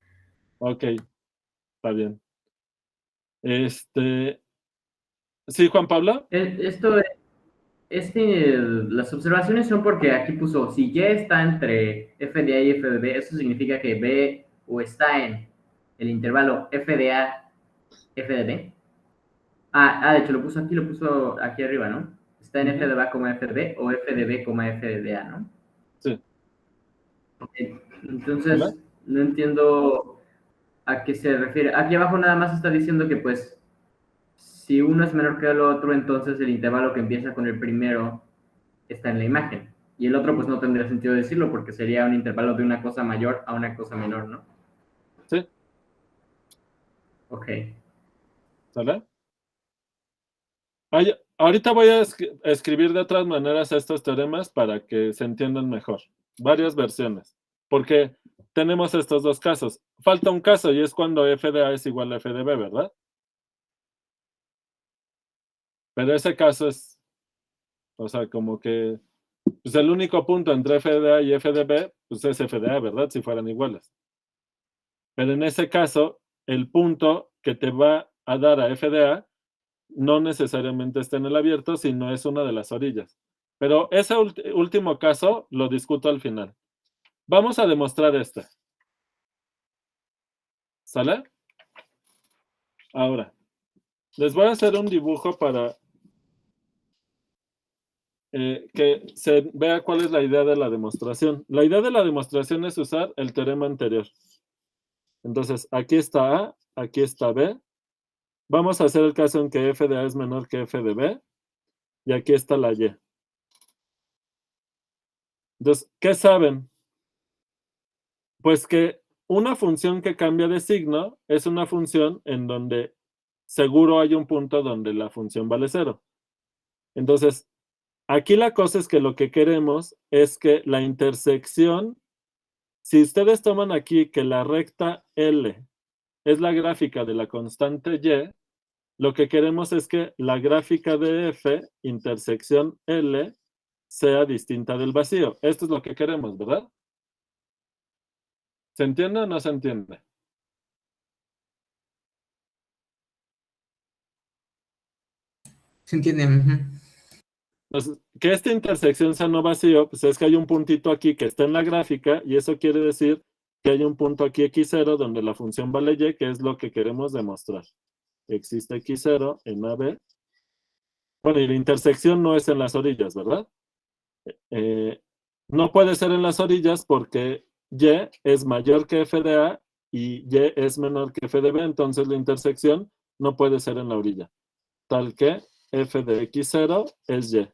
Ok, está bien. ¿Sí, Juan Pablo? Las observaciones son porque aquí puso, si Y está entre f de A y f de B, eso significa que B o está en el intervalo f de A, f de B. De hecho, lo puso aquí arriba, ¿no? Está en f de A, f de B, o f de B, f de A, ¿no? Sí. Entonces, ¿Hola? no entiendo a qué se refiere. Aquí abajo nada más está diciendo que, pues, si uno es menor que el otro, entonces el intervalo que empieza con el primero está en la imagen. Y el otro, pues, no tendría sentido decirlo porque sería un intervalo de una cosa mayor a una cosa menor, ¿no? Sí. Ok. ¿Sale? Ahorita voy a escribir de otras maneras estos teoremas para que se entiendan mejor. Varias versiones. Porque tenemos estos dos casos. Falta un caso y es cuando f de A es igual a f de B, ¿verdad? Pero ese caso es, o sea, como que, pues el único punto entre f de A y f de B, pues es f de A, ¿verdad? Si fueran iguales. Pero en ese caso, el punto que te va a dar a f de A no necesariamente está en el abierto, sino es una de las orillas. Pero ese último caso lo discuto al final. Vamos a demostrar este. ¿Sale? Ahora, les voy a hacer un dibujo para que se vea cuál es la idea de la demostración. La idea de la demostración es usar el teorema anterior. Entonces, aquí está A, aquí está B. Vamos a hacer el caso en que f de A es menor que f de B. Y aquí está la Y. Entonces, ¿qué saben? Pues que una función que cambia de signo es una función en donde seguro hay un punto donde la función vale 0. Entonces, aquí la cosa es que lo que queremos es que la intersección, si ustedes toman aquí que la recta L es la gráfica de la constante Y, lo que queremos es que la gráfica de F, intersección L, sea distinta del vacío. Esto es lo que queremos, ¿verdad? ¿Se entiende o no se entiende? ¿Se entiende? Ujú. Pues, que esta intersección sea no vacío, pues es que hay un puntito aquí que está en la gráfica y eso quiere decir que hay un punto aquí x0 donde la función vale y, que es lo que queremos demostrar. Existe x0 en AB. Bueno, y la intersección no es en las orillas, ¿verdad? No puede ser en las orillas porque y es mayor que f de A y y es menor que f de B, entonces la intersección no puede ser en la orilla. Tal que f de x0 es y.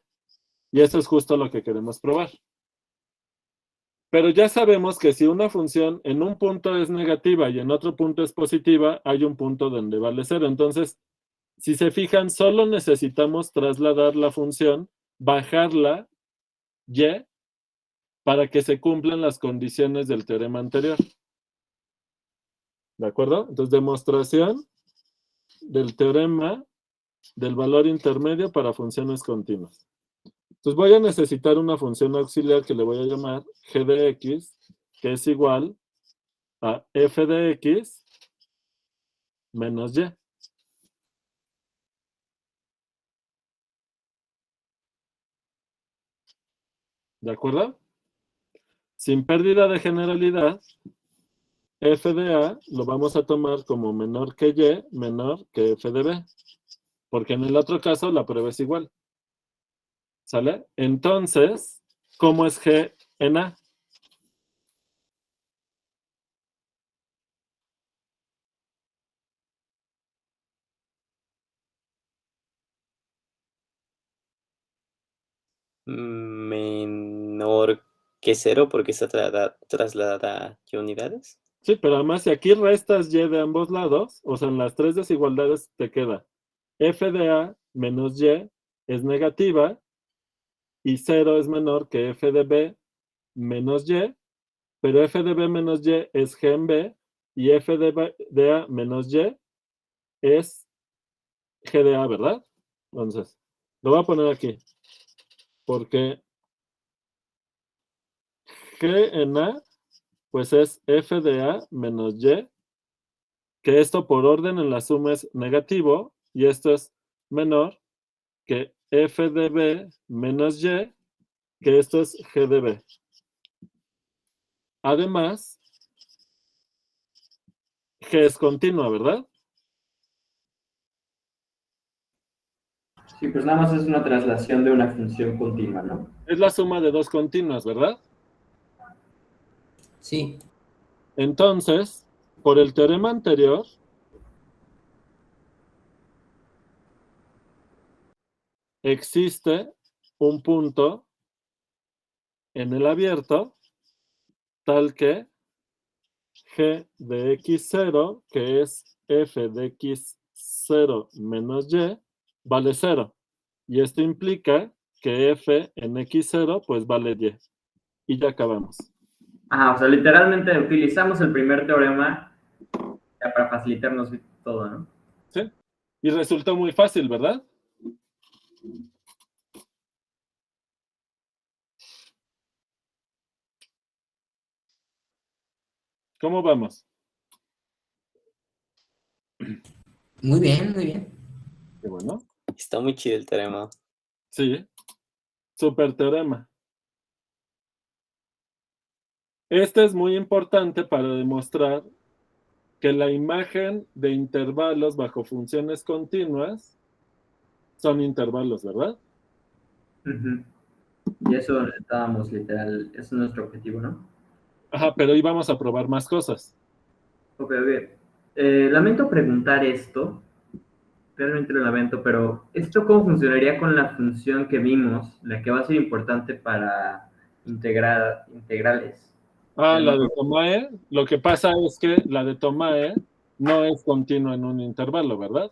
Y eso es justo lo que queremos probar. Pero ya sabemos que si una función en un punto es negativa y en otro punto es positiva, hay un punto donde vale 0. Entonces, si se fijan, solo necesitamos trasladar la función, bajarla y, para que se cumplan las condiciones del teorema anterior. ¿De acuerdo? Entonces, demostración del teorema del valor intermedio para funciones continuas. Entonces voy a necesitar una función auxiliar que le voy a llamar g de x, que es igual a f de x menos y. ¿De acuerdo? Sin pérdida de generalidad, f de a lo vamos a tomar como menor que y, menor que f de b. Porque en el otro caso la prueba es igual. ¿Sale? Entonces, ¿cómo es g en a? Menor que 0 porque está trasladada a unidades. Sí, pero además si aquí restas y de ambos lados, o sea, en las tres desigualdades te queda f de a menos y es negativa y 0 es menor que f de b menos y, pero f de b menos y es g en b y f de a menos y es g de a, ¿verdad? Entonces, lo voy a poner aquí, porque g en a, pues es f de a menos y, que esto por orden en la suma es negativo, y esto es menor que f de b menos y, que esto es g de b. Además, g es continua, ¿verdad? Sí, pues nada más es una traslación de una función continua, ¿no? Es la suma de dos continuas, ¿verdad? Sí. Entonces, por el teorema anterior, existe un punto en el abierto tal que g de x0, que es f de x0 menos y, vale 0. Y esto implica que f en x0 pues vale y. Y ya acabamos. Ajá, o sea, literalmente utilizamos el primer teorema ya para facilitarnos todo, ¿no? ¿Sí? Y resultó muy fácil, ¿verdad? ¿Cómo vamos? Muy bien, muy bien. Qué bueno. Está muy chido el teorema. Sí. Super teorema. Este es muy importante para demostrar que la imagen de intervalos bajo funciones continuas son intervalos, ¿verdad? Ujú. Y eso estábamos literal, ese es nuestro objetivo, ¿no? Ajá, pero hoy vamos a probar más cosas. Ok, ok. Lamento preguntar esto, realmente lo lamento, pero ¿esto cómo funcionaría con la función que vimos, la que va a ser importante para integrales. Ah, la de Tomae. Lo que pasa es que la de Tomae no es continua en un intervalo, ¿verdad?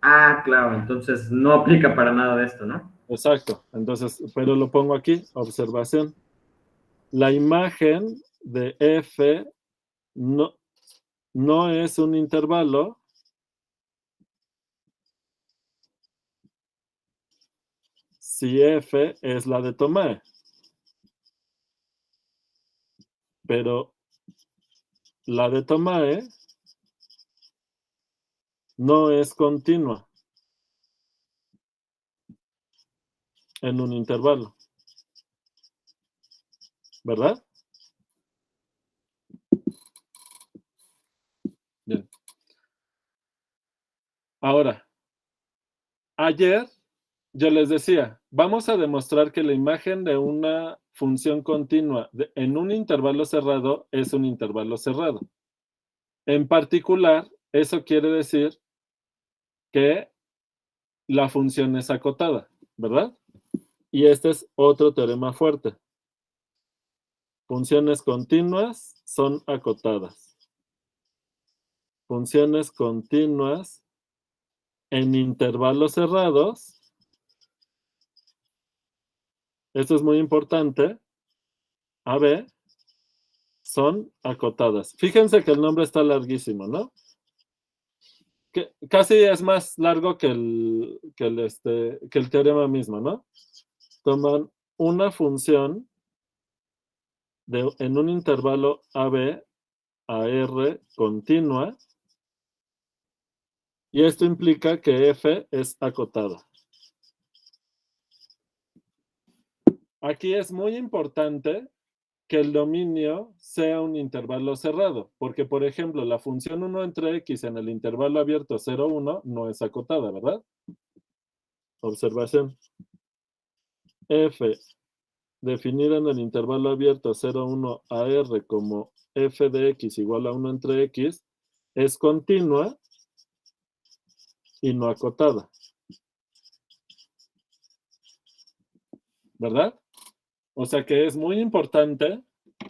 Ah, claro, entonces no aplica para nada de esto, ¿no? Exacto. Entonces, pero lo pongo aquí, observación. La imagen de F no es un intervalo si F es la de Tomae. Pero la de Tomae no es continua en un intervalo. ¿Verdad? Bien. Ahora, ayer yo les decía, vamos a demostrar que la imagen de una función continua en un intervalo cerrado es un intervalo cerrado. En particular, eso quiere decir que la función es acotada, ¿verdad? Y este es otro teorema fuerte. Funciones continuas son acotadas. Funciones continuas en intervalos cerrados. Esto es muy importante. AB son acotadas. Fíjense que el nombre está larguísimo, ¿no? Que casi es más largo que el teorema mismo, ¿no? Toman una función en un intervalo AB a R continua y esto implica que F es acotada. Aquí es muy importante que el dominio sea un intervalo cerrado, porque, por ejemplo, la función 1 entre x en el intervalo abierto 0, 1 no es acotada, ¿verdad? Observación. F definida en el intervalo abierto 0, 1 a R como f de x igual a 1 entre x es continua y no acotada. ¿Verdad? O sea que es muy importante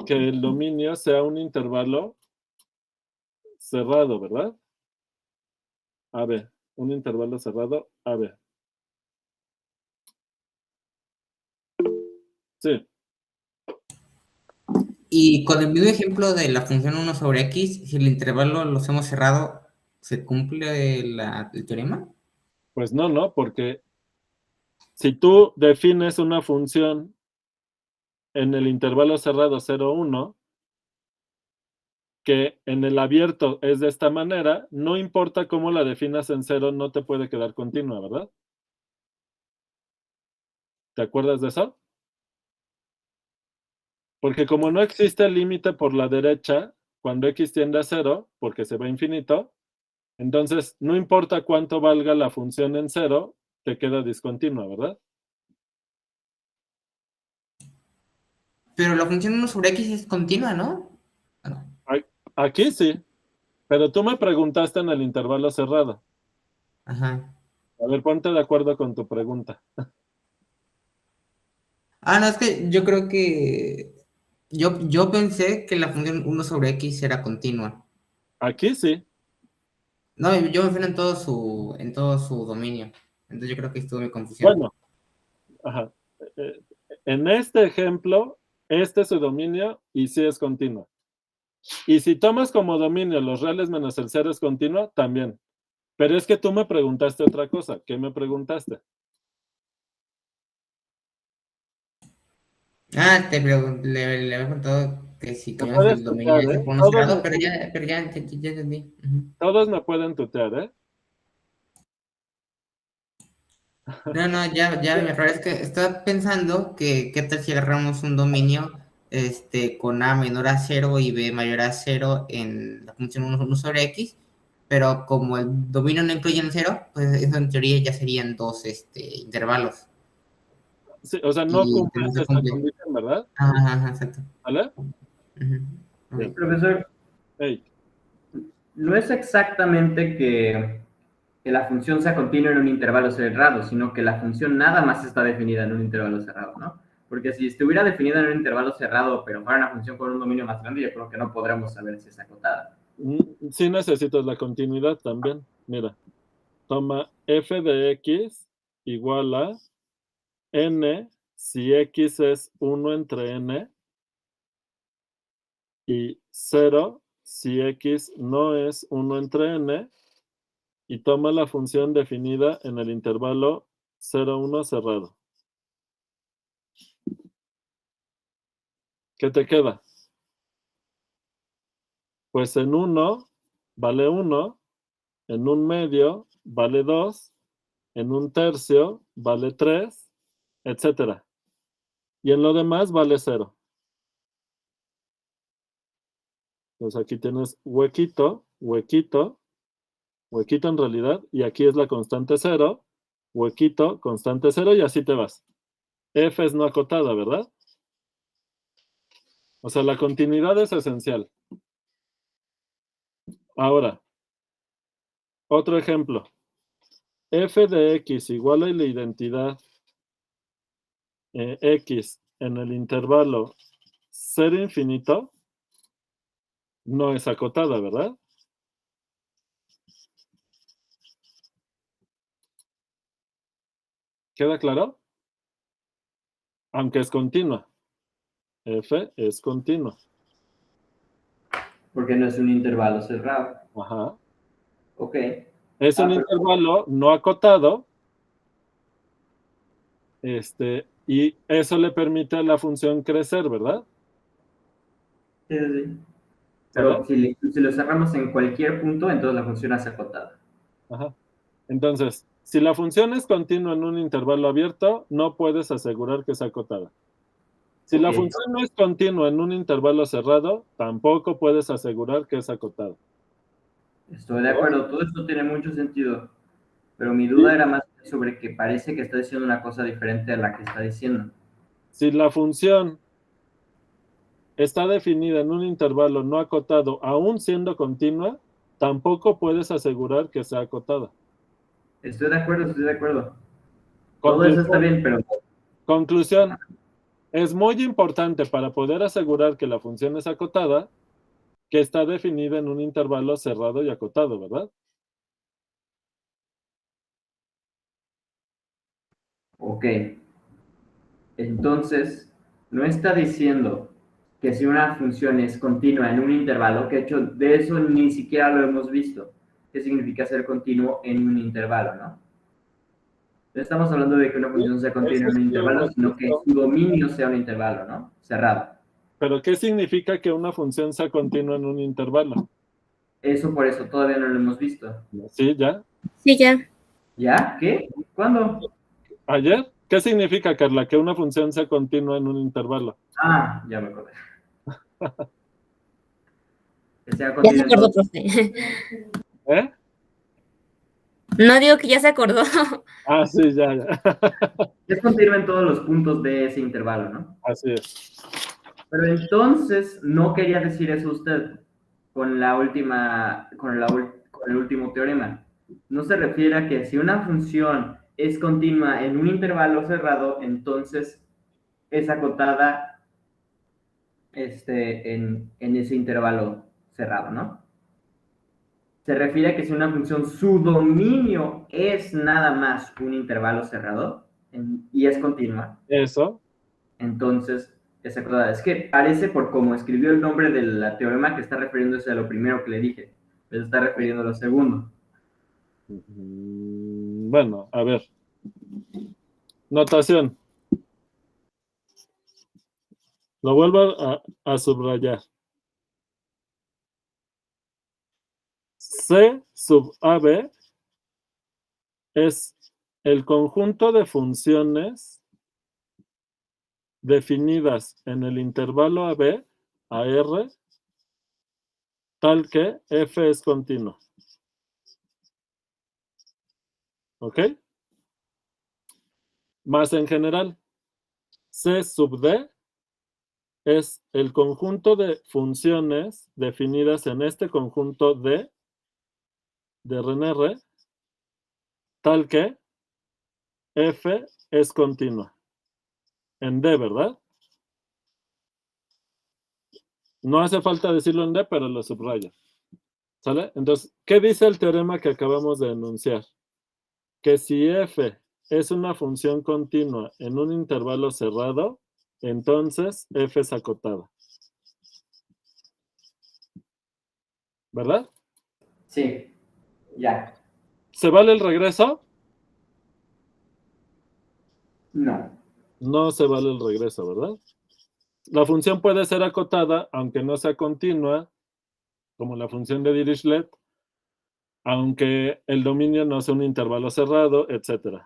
que el dominio sea un intervalo cerrado, ¿verdad? AB, un intervalo cerrado AB. Sí, Y con el mismo ejemplo de la función 1 sobre x, si el intervalo lo hemos cerrado, ¿se cumple el teorema? pues no, porque si tú defines una función en el intervalo cerrado 0, 1, que en el abierto es de esta manera, no importa cómo la definas en 0, no te puede quedar continua, ¿verdad? ¿Te acuerdas de eso? Porque como no existe límite por la derecha, cuando x tiende a 0, porque se va a infinito, entonces no importa cuánto valga la función en 0, te queda discontinua, ¿verdad? Pero la función 1 sobre x es continua, ¿no? Bueno, Aquí sí, pero tú me preguntaste en el intervalo cerrado. ajá. A ver, ponte de acuerdo con tu pregunta. Ah, no, es que yo creo que... Yo pensé que la función 1 sobre x era continua. Aquí sí. No, yo me fui en todo su dominio. Entonces yo creo que estuvo mi confusión. Bueno, ajá. Eh, En este ejemplo, este es su dominio y sí es continua. Y si tomas como dominio los reales menos el 0 es continua, también. Pero es que tú me preguntaste otra cosa. ¿Qué me preguntaste? Le había preguntado que si Me teníamos puedes el dominio tutear, de ese ¿eh? por uno cerrado, pero ya entendí. Ujú. Todos me pueden tutear, ¿eh? No, ya mi error es que estaba pensando que qué tal si agarramos un dominio con a menor a 0 y b mayor a 0 en la función 1 sobre x, pero como el dominio no incluye el 0, pues eso en teoría ya serían dos intervalos. Sí, o sea, no Y cumples entonces se esta cumple. condición, ¿verdad? Ajá, exacto. ¿Vale? Ujú. Bien. Profesor, Hey, no es exactamente que la función sea continua en un intervalo cerrado, sino que la función nada más está definida en un intervalo cerrado, ¿no? Porque si estuviera definida en un intervalo cerrado, pero fuera una función con un dominio más grande, yo creo que no podremos saber si es acotada. Sí necesitas la continuidad también. Mira, toma f de x igual a n si x es 1 entre n y 0 si x no es 1 entre n, y toma la función definida en el intervalo 0, 1 cerrado. ¿Qué te queda? Pues en 1 vale 1, en un medio vale 2, en un tercio vale 3, etcétera. Y en lo demás vale 0. Entonces aquí tienes huequito, huequito, huequito en realidad, y aquí es la constante 0, huequito, constante 0, y así te vas. F es no acotada, ¿verdad? O sea, la continuidad es esencial. Ahora, otro ejemplo. F de x igual a la identidad x en el intervalo 0 infinito, no es acotada, ¿verdad? ¿Queda claro? Aunque es continua. F es continua. Porque no es un intervalo cerrado. Ajá. Ok. Es un pero- intervalo no acotado. Y eso le permite a la función crecer, ¿verdad? Sí, sí, sí. ¿Sale? Pero si lo cerramos en cualquier punto, entonces la función hace acotada. Ajá. Entonces, si la función es continua en un intervalo abierto, no puedes asegurar que es acotada. Si la Ok. función no es continua en un intervalo cerrado, tampoco puedes asegurar que es acotada. Estoy de acuerdo, todo esto tiene mucho sentido, pero mi duda era más sobre que parece que está diciendo una cosa diferente a la que está diciendo. Si la función está definida en un intervalo no acotado, aún siendo continua, tampoco puedes asegurar que sea acotada. Estoy de acuerdo, estoy de acuerdo. Todo eso está bien, pero Conclusión. Es muy importante para poder asegurar que la función es acotada, que está definida en un intervalo cerrado y acotado, ¿verdad? ok. Entonces, no está diciendo que si una función es continua en un intervalo, que de hecho de eso ni siquiera lo hemos visto, qué significa ser continuo en un intervalo, ¿no? No estamos hablando de que una función sea continua en un Eso intervalo, sí lo sino que hemos su visto. dominio sea un intervalo, ¿no? Cerrado. Pero ¿qué significa que una función sea continua en un intervalo? Eso por eso todavía no lo hemos visto. ¿Sí, ya? Sí, ya. ¿Ya? ¿Qué? ¿Cuándo? ¿Ayer? ¿Qué significa, Carla, que una función sea continua en un intervalo? Ah, ya me acordé. Que sea Ya se continua en acordó, todo. profe. ¿Eh? No digo que ya se acordó. Ah, sí, ya, ya. Es continua en todos los puntos de ese intervalo, ¿no? Así es. Pero entonces no quería decir eso usted con la última, con el último teorema. No se refiere a que si una función es continua en un intervalo cerrado, entonces es acotada en ese intervalo cerrado, ¿no? Se refiere a que si una función, su dominio es nada más un intervalo cerrado y es continua, Eso. entonces es acotada. Es que parece por cómo escribió el nombre del teorema que está refiriéndose a lo primero que le dije, pero está refiriendo a lo segundo. Bueno, a ver. Notación. Lo vuelvo a subrayar. C sub AB es el conjunto de funciones definidas en el intervalo AB a R, tal que F es continuo. ¿Ok? Más en general, C sub D es el conjunto de funciones definidas en este conjunto D de R en R, tal que F es continua. en D, ¿verdad? No hace falta decirlo en D, pero lo subrayo. ¿Sale? Entonces, ¿qué dice el teorema que acabamos de enunciar? Que si f es una función continua en un intervalo cerrado, entonces f es acotada. ¿Verdad? Sí, ya. ¿Se vale el regreso? No. No se vale el regreso, ¿verdad? La función puede ser acotada, aunque no sea continua, como la función de Dirichlet, aunque el dominio no sea un intervalo cerrado, etc.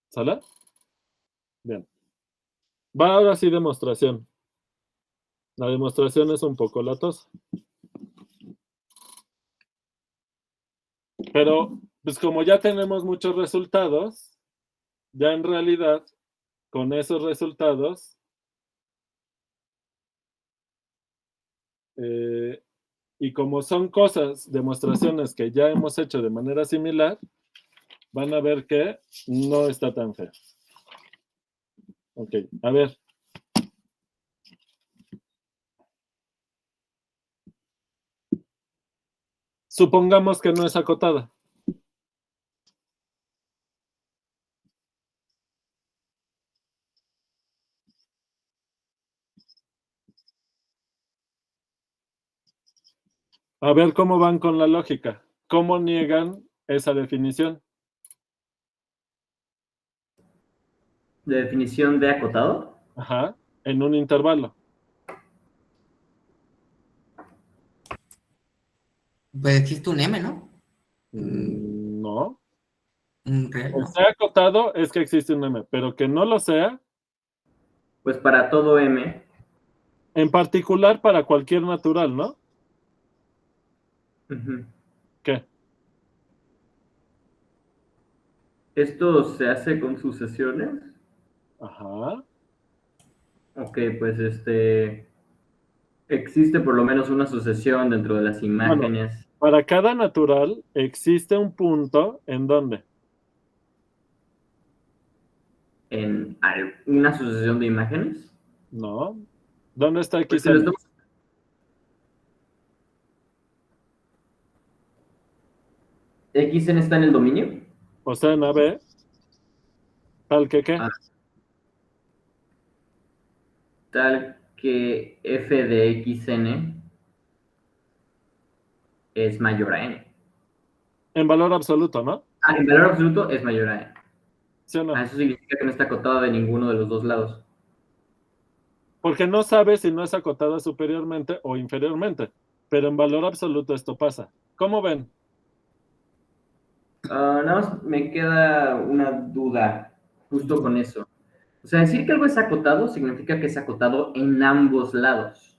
¿Sale? Bien. Va ahora sí demostración. La demostración es un poco latosa. Pero, pues como ya tenemos muchos resultados, ya en realidad, con esos resultados, y como son cosas, demostraciones que ya hemos hecho de manera similar, van a ver que no está tan feo. Ok, a ver. Supongamos que no es acotada. A ver cómo van con la lógica. ¿Cómo niegan esa definición? ¿De definición de acotado? Ajá, en un intervalo. Pues existe un M, ¿no? No. Un real, Que ¿no? sea acotado es que existe un M, pero que no lo sea, Pues para todo M, en particular para cualquier natural, ¿no? ujú, ¿Qué? ¿esto se hace con sucesiones? Ajá. Ok, pues existe por lo menos una sucesión dentro de las imágenes. Para cada natural existe un punto en donde. ¿En una sucesión de imágenes? No. ¿Dónde está Pues XN? ¿XN está en el dominio? O sea, en AB, tal que qué. Ah, tal que f de XN es mayor a n. En valor absoluto, ¿no? Ah, en valor absoluto es mayor a n. ¿Sí o no? Ah, eso significa que no está acotado de ninguno de los dos lados. Porque no sabes si no es acotada superiormente o inferiormente. Pero en valor absoluto esto pasa. ¿Cómo ven? Nada más me queda una duda justo con eso. O sea, decir que algo es acotado significa que es acotado en ambos lados.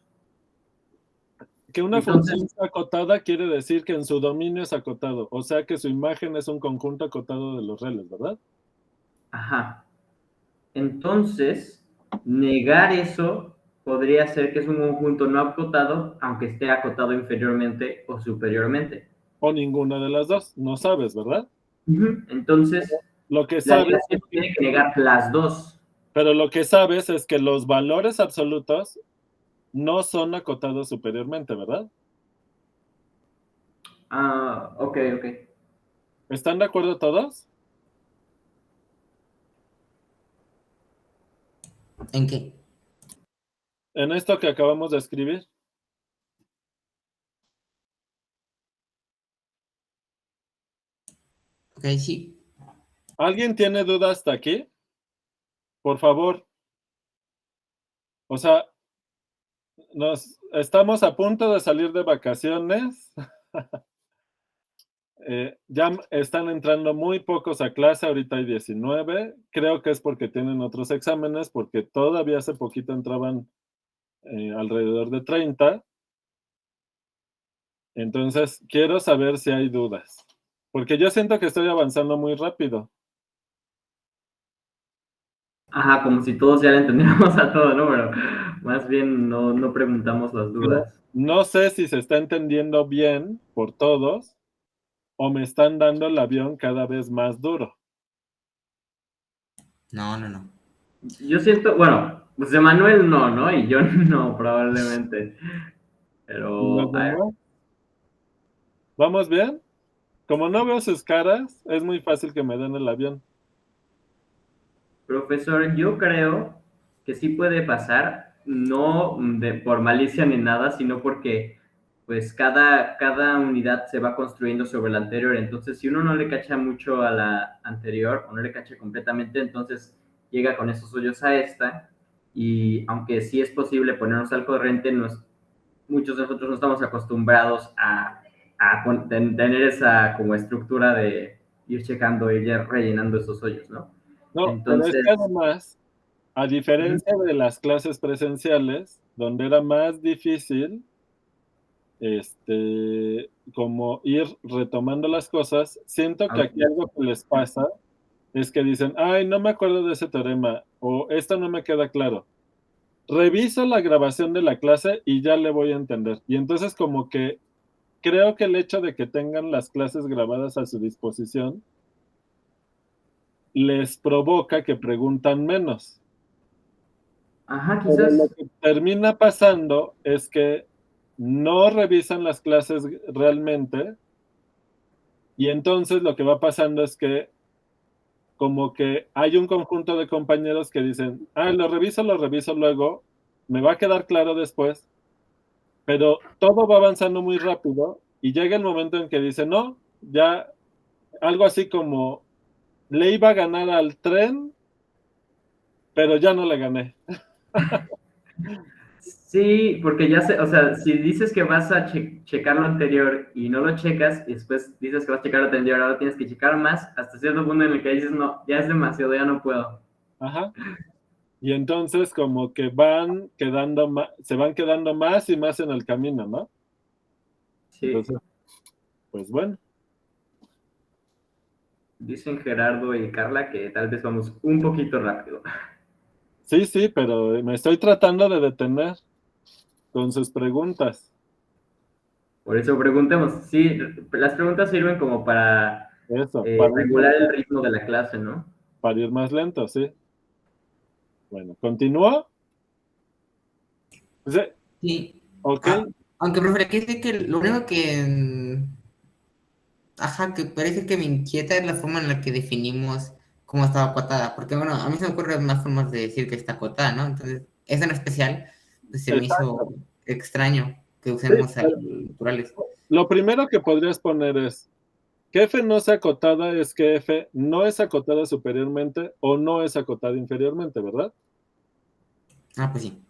Que una Entonces, función sea acotada quiere decir que en su dominio es acotado. O sea que su imagen es un conjunto acotado de los reles, ¿verdad? ajá. Entonces, negar eso podría ser que es un conjunto no acotado, aunque esté acotado inferiormente o superiormente. O ninguna de las dos. No sabes, ¿verdad? Entonces, Lo que la sabes negación tiene que negar las dos. Pero lo que sabes es que los valores absolutos no son acotados superiormente, ¿verdad? Ah, ok. ¿Están de acuerdo todos? ¿En qué? En esto que acabamos de escribir. Ok, sí. ¿Alguien tiene dudas hasta aquí? Por favor. O sea, estamos a punto de salir de vacaciones. Ya están entrando muy pocos a clase, ahorita hay 19. Creo que es porque tienen otros exámenes, porque todavía hace poquito entraban alrededor de 30. Entonces, quiero saber si hay dudas. Porque yo siento que estoy avanzando muy rápido. Ajá, como si todos ya le entendiéramos a todo, ¿no? Pero más bien no preguntamos las dudas. No sé si se está entendiendo bien por todos o me están dando el avión cada vez más duro. No. Yo siento, bueno, pues Emanuel no, ¿no? Y yo no, probablemente. ¿Y Pero, los a ver, demás? ¿Vamos bien? Como no veo sus caras, es muy fácil que me den el avión. profesor, yo creo que sí puede pasar, no por malicia ni nada, sino porque pues cada unidad se va construyendo sobre la anterior. Entonces, si uno no le cacha mucho a la anterior o no le cacha completamente, entonces llega con esos hoyos a esta. Y aunque sí es posible ponernos al corriente, muchos de nosotros no estamos acostumbrados a tener esa como estructura de ir checando, ir rellenando esos hoyos, ¿no? No, pero es Entonces, que además, a diferencia de las clases presenciales, donde era más difícil, como ir retomando las cosas, siento que aquí algo que les pasa es que dicen, ay, no me acuerdo de ese teorema, o esto no me queda claro. Reviso la grabación de la clase y ya le voy a entender. Y entonces como que creo que el hecho de que tengan las clases grabadas a su disposición les provoca que preguntan menos. ajá, Pero lo quizás, que termina pasando es que no revisan las clases realmente y entonces lo que va pasando es que como que hay un conjunto de compañeros que dicen, ah, lo reviso luego, me va a quedar claro después, pero todo va avanzando muy rápido y llega el momento en que dicen, no, ya algo así como le iba a ganar al tren, pero ya no le gané. sí, porque ya sé, o sea, si dices que vas a checar lo anterior y no lo checas, y después dices que vas a checar lo anterior, ahora tienes que checar más, hasta cierto punto en el que dices, no, ya es demasiado, ya no puedo. Ajá. Y entonces como que van quedando más, se van quedando más y más en el camino, ¿no? Sí, Entonces, pues bueno, dicen Gerardo y Carla que tal vez vamos un poquito rápido. sí, pero me estoy tratando de detener con sus preguntas. Por eso preguntemos. Sí, las preguntas sirven como para Eso, regular el ritmo de la clase, ¿no? para ir más lento, sí. Bueno, ¿continúo? Sí, Sí. ok, Aunque profe, aquí sí que lo único que, ajá, que parece que me inquieta es la forma en la que definimos cómo está acotada, porque bueno, a mí se me ocurren más formas de decir que está acotada, ¿no? Entonces, esa en especial, pues, se me hizo exacto. extraño que Sí, usemos pero naturales. lo primero que podrías poner es que F no sea acotada es que F no es acotada superiormente o no es acotada inferiormente, ¿verdad? Ah, pues sí.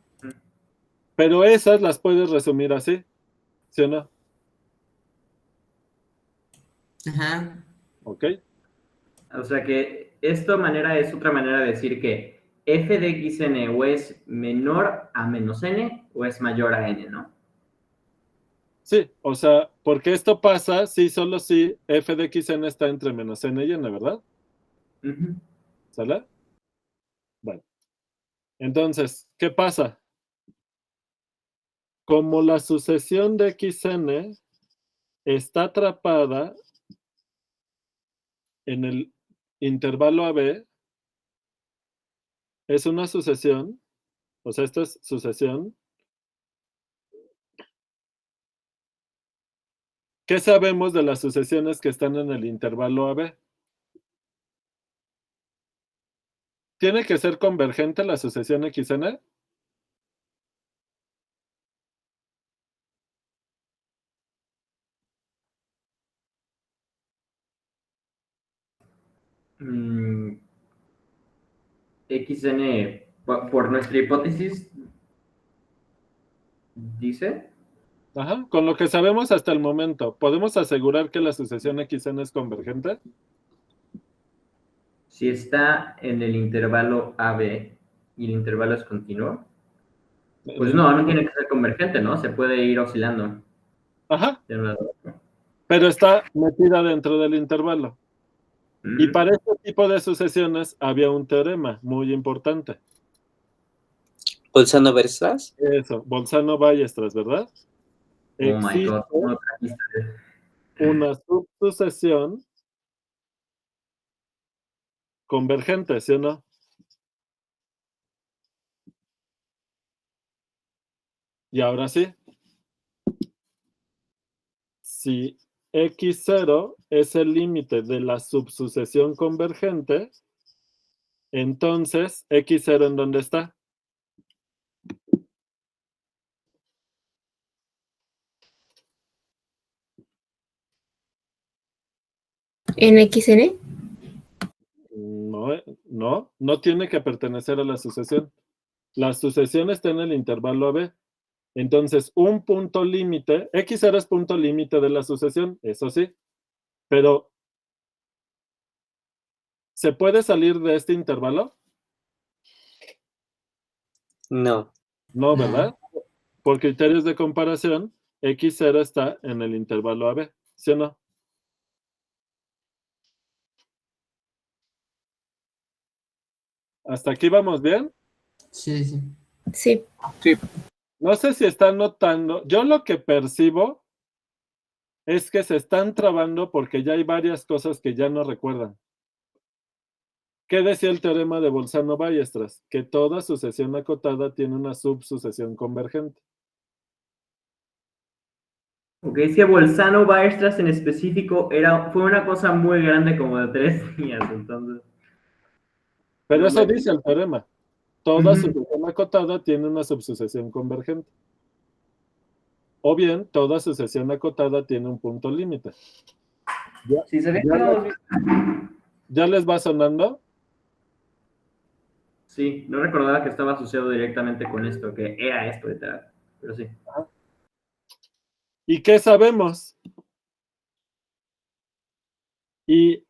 Pero esas las puedes resumir así, ¿sí o no? Ajá. ¿Ok? O sea que esta manera es otra manera de decir que f de xn o es menor a menos n o es mayor a n, ¿no? Sí, o sea, porque esto pasa si solo si f de xn está entre menos n y n, ¿verdad? Ujú. ¿Sale? Bueno, entonces, ¿qué pasa? Como la sucesión de xn está atrapada en el intervalo AB, es una sucesión, o sea, esta es sucesión. ¿Qué sabemos de las sucesiones que están en el intervalo AB? ¿Tiene que ser convergente la sucesión xn? Mm, xn, por nuestra hipótesis, dice, Ajá, con lo que sabemos hasta el momento, ¿podemos asegurar que la sucesión xn es convergente? si está en el intervalo AB y el intervalo es continuo, En pues el- no, no tiene que ser convergente, ¿no? Se puede ir oscilando Ajá, de un lado a otro. pero está metida dentro del intervalo. Y Ujú. para este tipo de sucesiones había un teorema muy importante. Pulsando versas. Eso, Bolzano-Ballestras, ¿verdad? Oh my Existe God, ¿cómo lo trajiste? una subsucesión convergente, ¿sí o no? Y ahora sí, si x0 es el límite de la subsucesión convergente, entonces x0 ¿en dónde está? ¿En XN? No tiene que pertenecer a la sucesión. La sucesión está en el intervalo AB. Entonces, un punto límite, x0 es punto límite de la sucesión, eso sí, pero ¿se puede salir de este intervalo? No. No, No. ¿verdad? Por criterios de comparación, x0 está en el intervalo AB, ¿sí o no? ¿Hasta aquí vamos bien? Sí, sí. Sí. No sé si están notando, yo lo que percibo es que se están trabando porque ya hay varias cosas que ya no recuerdan. ¿Qué decía el teorema de Bolzano-Ballestras? Que toda sucesión acotada tiene una subsucesión convergente. Ok, es que Bolzano-Weierstrass en específico fue una cosa muy grande como de 3 días, entonces. Pero No eso me- dice el teorema. Toda Ujú. sucesión acotada tiene una subsucesión convergente. O bien, toda sucesión acotada tiene un punto límite. Sí, se ve ¿Ya, que no les, hemos visto. ya les va sonando? Sí, no recordaba que estaba asociado directamente con esto, que era esto, literal. Pero sí. ¿Y qué sabemos? Y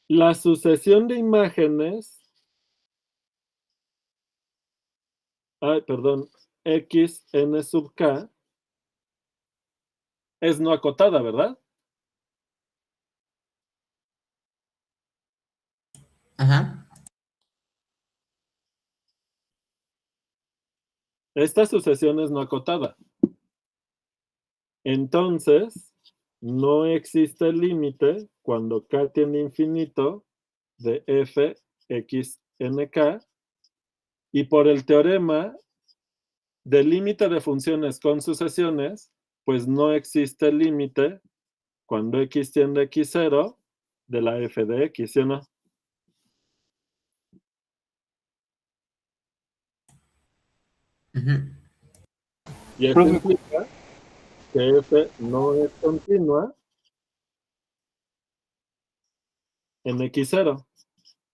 la sucesión de imágenes, x n sub k, es no acotada, ¿verdad? Ajá. Esta sucesión es no acotada. Entonces, no existe límite cuando k tiende a infinito de f x n k, y por el teorema del límite de funciones con sucesiones, pues no existe límite cuando x tiende a x0 de la f de x, ¿sí o no? Ujú. Y esto Profe, implica que f no es continua en x0,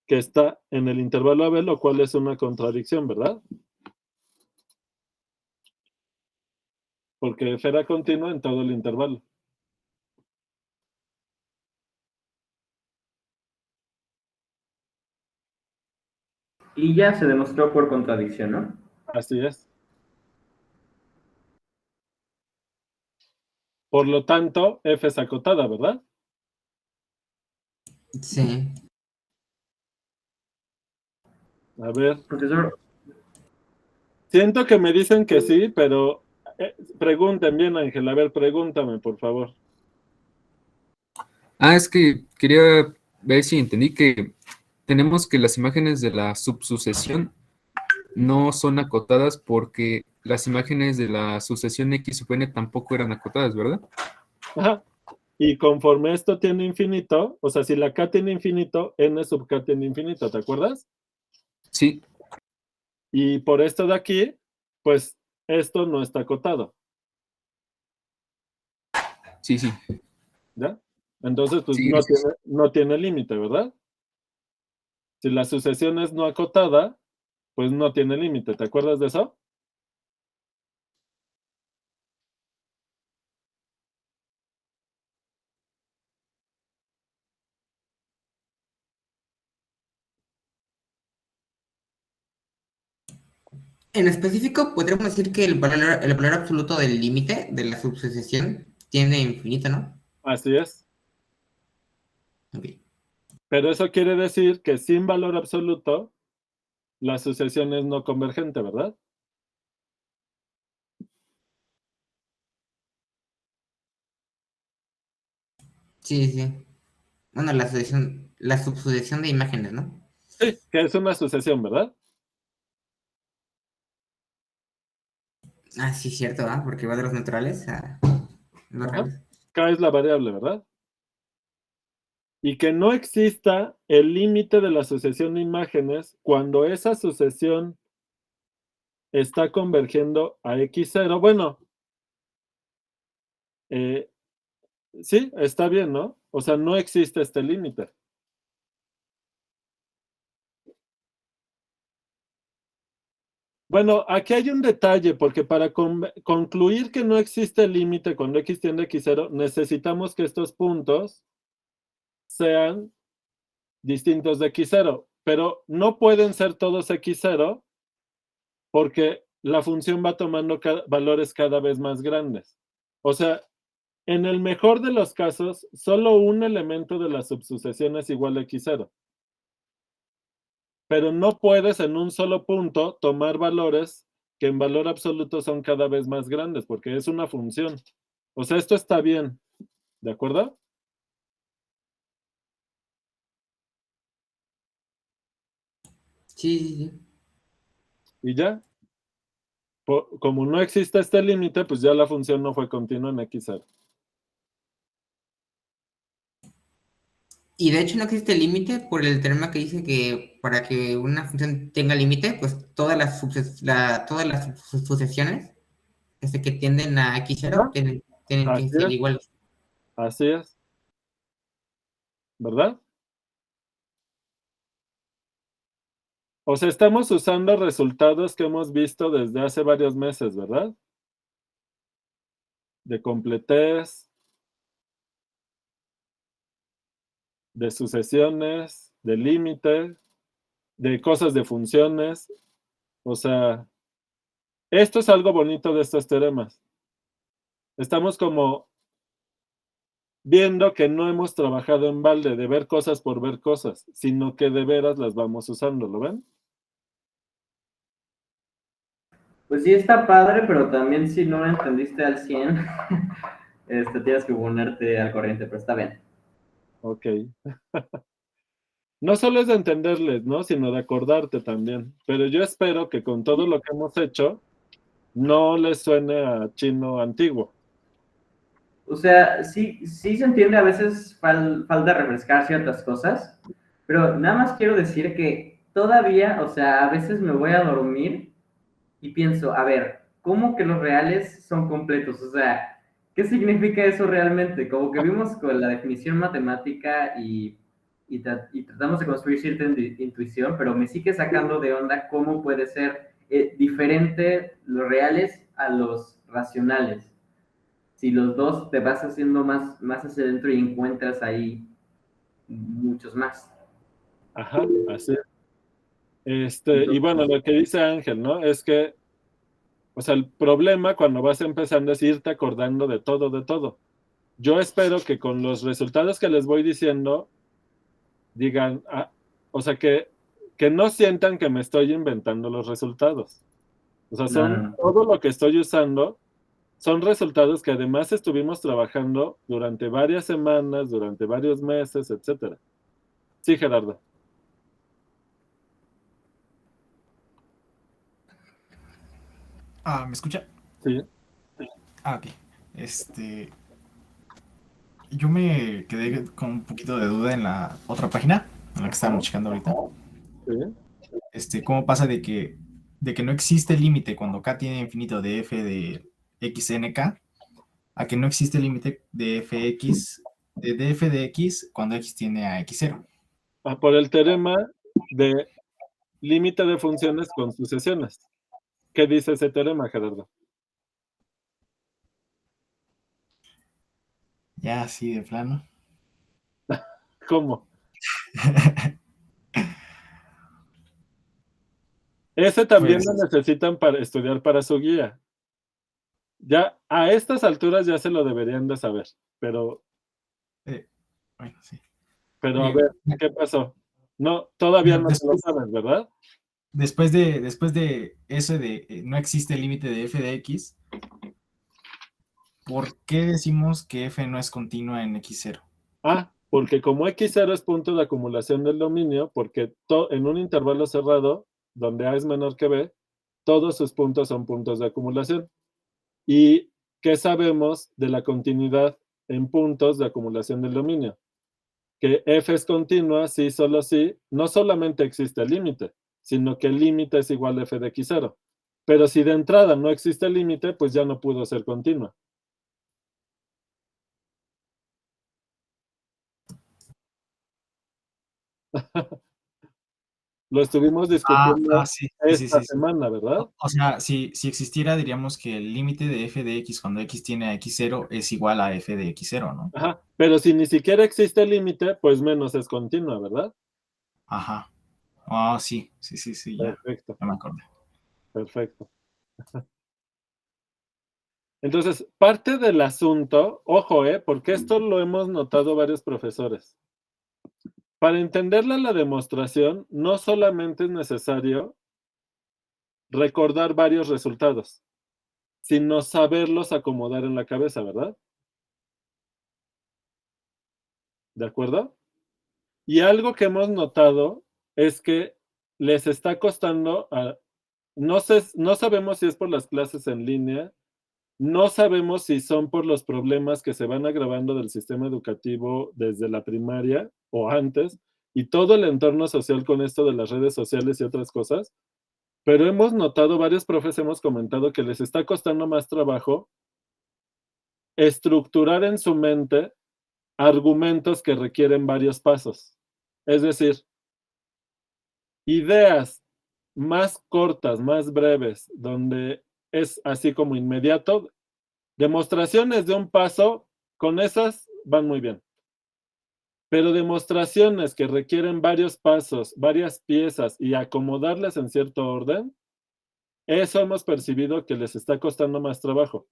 que está en el intervalo AB, lo cual es una contradicción, ¿verdad? Porque f era continua en todo el intervalo. Y ya se demostró por contradicción, ¿no? Así es. Por lo tanto, f es acotada, ¿verdad? Sí. A ver, Profesor, siento que me dicen que sí, pero pregunten bien, Ángel. A ver, pregúntame, por favor. Es que quería ver si entendí que tenemos que las imágenes de la subsucesión no son acotadas porque las imágenes de la sucesión X sub n tampoco eran acotadas, ¿verdad? Ajá. Y conforme esto tiene infinito, o sea, si la k tiene infinito, n sub k tiene infinito, ¿te acuerdas? Sí, Y por esto de aquí, pues esto no está acotado, sí, sí. ¿ya? Entonces, pues Sí, no tiene límite, ¿verdad? Si la sucesión es no acotada, pues no tiene límite, ¿te acuerdas de eso? En específico, podríamos decir que el valor absoluto del límite de la subsucesión tiene infinito, ¿no? Así es. Ok. Pero eso quiere decir que sin valor absoluto, la sucesión es no convergente, ¿verdad? Sí, sí. Bueno, la subsucesión de imágenes, ¿no? Sí, que es una sucesión, ¿verdad? Ah, sí, cierto, ¿ah? Porque va de los neutrales a los Ajá. reales. K es la variable, ¿verdad? Y que no exista el límite de la sucesión de imágenes cuando esa sucesión está convergiendo a X0. Bueno, sí, está bien, ¿no? O sea, no existe este límite. Bueno, aquí hay un detalle, porque para concluir que no existe límite cuando X tiende a X0, necesitamos que estos puntos sean distintos de X0, pero no pueden ser todos X0 porque la función va tomando valores cada vez más grandes. O sea, en el mejor de los casos, solo un elemento de la subsucesión es igual a X0. Pero no puedes en un solo punto tomar valores que en valor absoluto son cada vez más grandes, porque es una función. O sea, esto está bien, ¿de acuerdo? Sí, sí, sí. Y ya, como no existe este límite, pues ya la función no fue continua en X0. Y de hecho no existe límite por el teorema que dice que para que una función tenga límite, pues todas las sucesiones que tienden a X0 ¿No? tienen que Así ser es, iguales. así es, ¿verdad? O sea, estamos usando resultados que hemos visto desde hace varios meses, ¿verdad? De completez, de sucesiones, de límite, de cosas de funciones. O sea, esto es algo bonito de estos teoremas. Estamos como viendo que no hemos trabajado en balde de ver cosas por ver cosas, sino que de veras las vamos usando, ¿lo ven? Pues sí está padre, pero también si no lo entendiste al 100, tienes que ponerte al corriente, pero está bien. Ok. No solo es de entenderles, ¿no? Sino de acordarte también. Pero yo espero que con todo lo que hemos hecho, no les suene a chino antiguo. O sea, sí, sí se entiende, a veces falta refrescar ciertas cosas, pero nada más quiero decir que todavía, o sea, a veces me voy a dormir y pienso, a ver, ¿cómo que los reales son completos? O sea, ¿qué significa eso realmente? Como que vimos con la definición matemática y tratamos de construir cierta intuición, pero me sigue sacando de onda cómo puede ser diferente los reales a los racionales. Si los dos te vas haciendo más hacia adentro y encuentras ahí muchos más. Ajá, así. Y bueno, lo que dice Ángel, ¿no? Es que, o sea, el problema cuando vas empezando es irte acordando de todo, de todo. Yo espero que con los resultados que les voy diciendo, digan, o sea, que no sientan que me estoy inventando los resultados. O sea, son No. todo lo que estoy usando, son resultados que además estuvimos trabajando durante varias semanas, durante varios meses, etcétera. Sí, Gerardo. ¿Me escucha? Sí. Ok. Yo me quedé con un poquito de duda en la otra página, en la que estábamos checando ahorita. ¿Cómo pasa de que no existe límite cuando K tiene infinito de f de xnk, a que no existe límite de fx, de f de x cuando x tiene a x0? Por el teorema de límite de funciones con sucesiones. ¿Qué dice ese teorema, Gerardo? Ya así de plano. ¿Cómo? Ese también Pues, lo necesitan para estudiar para su guía. Ya a estas alturas ya se lo deberían de saber, pero bueno, sí. a ver, ¿qué pasó? No, todavía no se lo saben, ¿verdad? Después de eso de no existe límite de f de x, ¿por qué decimos que f no es continua en x0? Porque como X0 es punto de acumulación del dominio, porque en un intervalo cerrado, donde A es menor que B, todos sus puntos son puntos de acumulación. ¿Y qué sabemos de la continuidad en puntos de acumulación del dominio? Que f es continua si solo si no solamente existe el límite, sino que el límite es igual a f de x0. Pero si de entrada no existe el límite, pues ya no pudo ser continua. Lo estuvimos discutiendo Sí, esta semana, ¿verdad? O sea, si existiera, diríamos que el límite de f de x cuando x tiene a x0 es igual a f de x0, ¿no? Ajá, pero si ni siquiera existe el límite, pues menos es continua, ¿verdad? Ajá. Sí, ya Perfecto, me acordé. perfecto. Entonces, parte del asunto, ojo, porque esto lo hemos notado varios profesores. Para entenderla la demostración, no solamente es necesario recordar varios resultados, sino saberlos acomodar en la cabeza, ¿verdad? ¿De acuerdo? Y algo que hemos notado es que les está costando, no sabemos si es por las clases en línea, no sabemos si son por los problemas que se van agravando del sistema educativo desde la primaria o antes, y todo el entorno social con esto de las redes sociales y otras cosas, pero hemos notado, varios profes hemos comentado que les está costando más trabajo estructurar en su mente argumentos que requieren varios pasos. Es decir, ideas más cortas, más breves, donde es así como inmediato. Demostraciones de un paso, con esas van muy bien. Pero demostraciones que requieren varios pasos, varias piezas y acomodarlas en cierto orden, eso hemos percibido que les está costando más trabajo.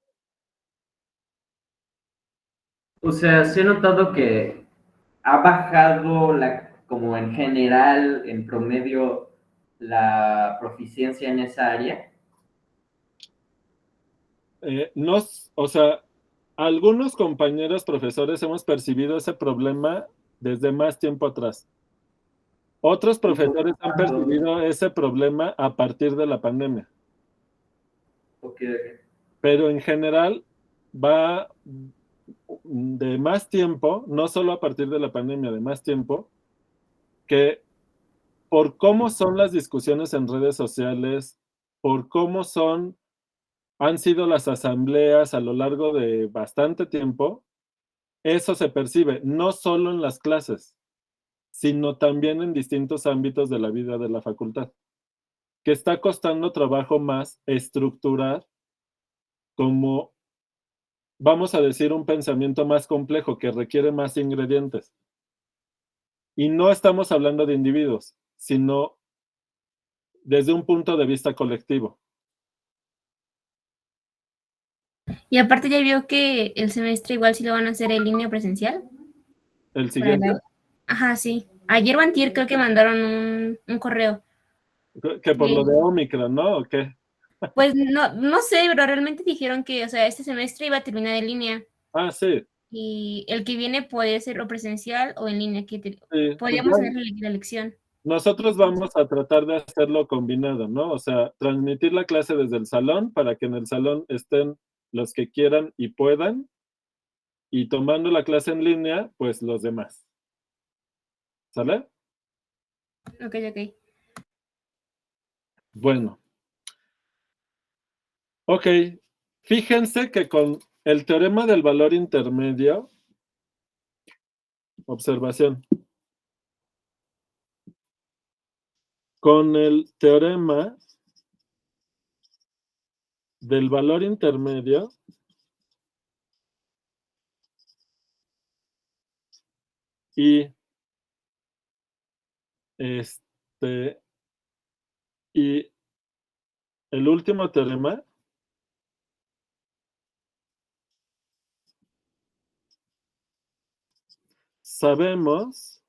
O sea, sí he notado que ha bajado como en general, en promedio, la proficiencia en esa área. O sea, algunos compañeros profesores hemos percibido ese problema desde más tiempo atrás. Otros profesores han percibido ese problema a partir de la pandemia. Okay. Pero en general va de más tiempo, no solo a partir de la pandemia, de más tiempo, que por cómo son las discusiones en redes sociales, por cómo han sido las asambleas a lo largo de bastante tiempo, eso se percibe no solo en las clases, sino también en distintos ámbitos de la vida de la facultad, que está costando trabajo más estructurar como, vamos a decir, un pensamiento más complejo que requiere más ingredientes. Y no estamos hablando de individuos, sino desde un punto de vista colectivo. Y aparte ya vio que el semestre igual sí lo van a hacer en línea presencial. ¿El siguiente? Ajá, sí. Ayer o antier creo que mandaron un correo. Que por lo de Omicron, ¿no? ¿O qué? Pues no sé, pero realmente dijeron que, o sea, este semestre iba a terminar en línea. Sí. Y el que viene puede serlo presencial o en línea. Sí, podríamos pues tener la lección. nosotros vamos a tratar de hacerlo combinado, ¿no? O sea, transmitir la clase desde el salón para que en el salón estén los que quieran y puedan, y tomando la clase en línea, pues los demás. ¿Sale? Ok. Bueno. Ok. Fíjense que con el teorema del valor intermedio, observación. Con el teorema del valor intermedio, y el último teorema, sabemos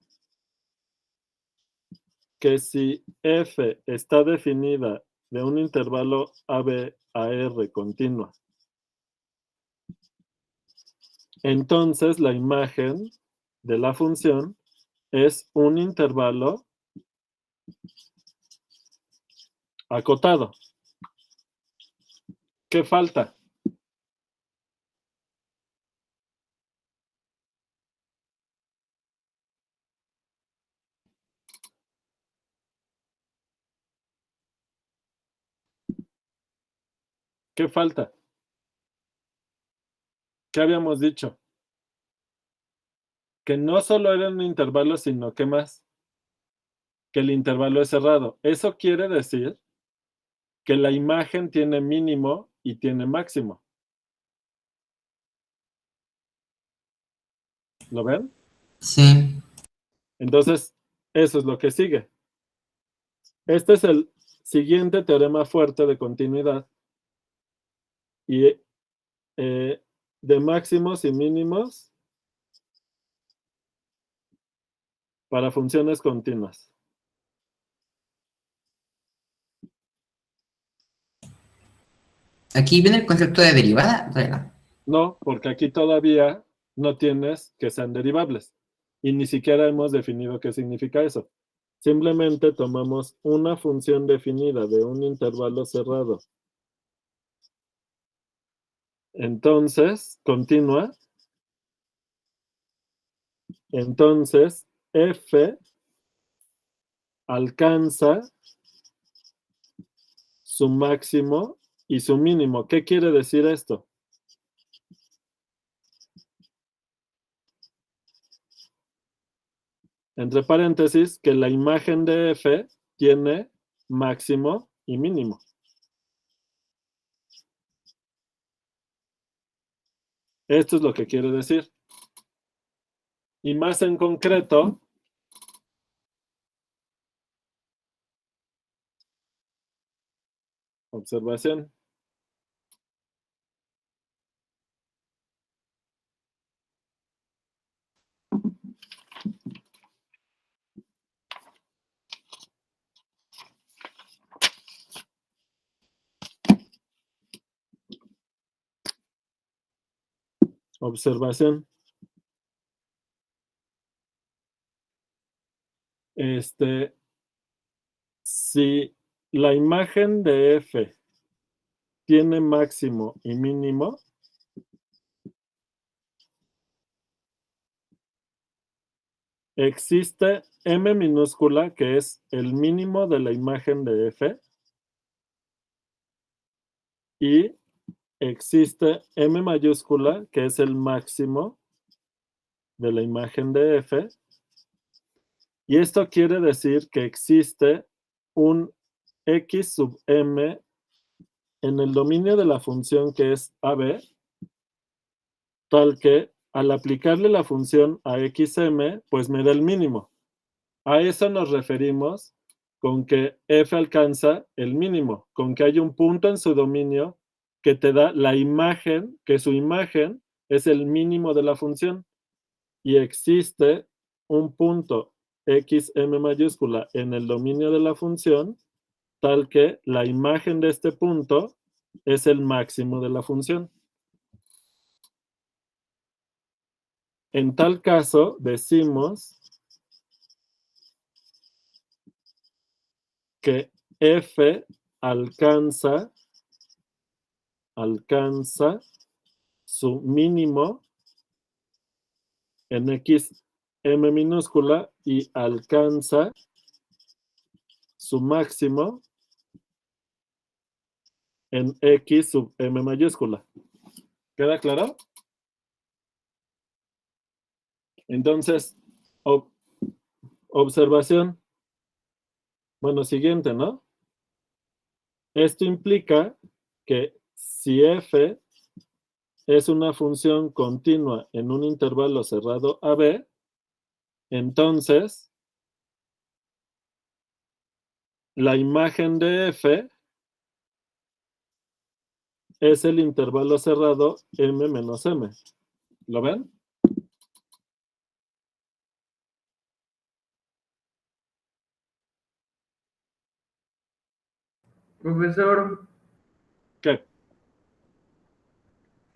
que si f está definida de un intervalo AB a R continua, entonces la imagen de la función es un intervalo acotado. ¿Qué falta? ¿Qué falta? ¿Qué habíamos dicho? Que no solo era un intervalo, sino que más, que el intervalo es cerrado. Eso quiere decir que la imagen tiene mínimo y tiene máximo. ¿Lo ven? Sí. Entonces, eso es lo que sigue. Este es el siguiente teorema fuerte de continuidad y de máximos y mínimos para funciones continuas. Aquí viene el concepto de derivada, ¿verdad? No, porque aquí todavía no tienes que sean derivables y ni siquiera hemos definido qué significa eso. Simplemente tomamos una función definida de un intervalo cerrado. Entonces, continúa. Entonces, f alcanza su máximo y su mínimo. ¿Qué quiere decir esto? Entre paréntesis, que la imagen de f tiene máximo y mínimo. Esto es lo que quiere decir. Y más en concreto, observación. Observación. Si la imagen de f tiene máximo y mínimo, existe m minúscula, que es el mínimo de la imagen de f, y existe m mayúscula, que es el máximo de la imagen de f, y esto quiere decir que existe un x sub m en el dominio de la función que es AB, tal que al aplicarle la función a xm, pues me da el mínimo. A eso nos referimos con que f alcanza el mínimo, con que hay un punto en su dominio que te da la imagen, que su imagen es el mínimo de la función, y existe un punto xm mayúscula en el dominio de la función, tal que la imagen de este punto es el máximo de la función. En tal caso, decimos que f alcanza su mínimo en x m minúscula y alcanza su máximo en x sub m mayúscula. ¿Queda claro? Entonces, observación. Bueno, siguiente, ¿no? Esto implica que si f es una función continua en un intervalo cerrado AB, entonces la imagen de f es el intervalo cerrado m menos m. ¿Lo ven? Profesor, ¿Qué?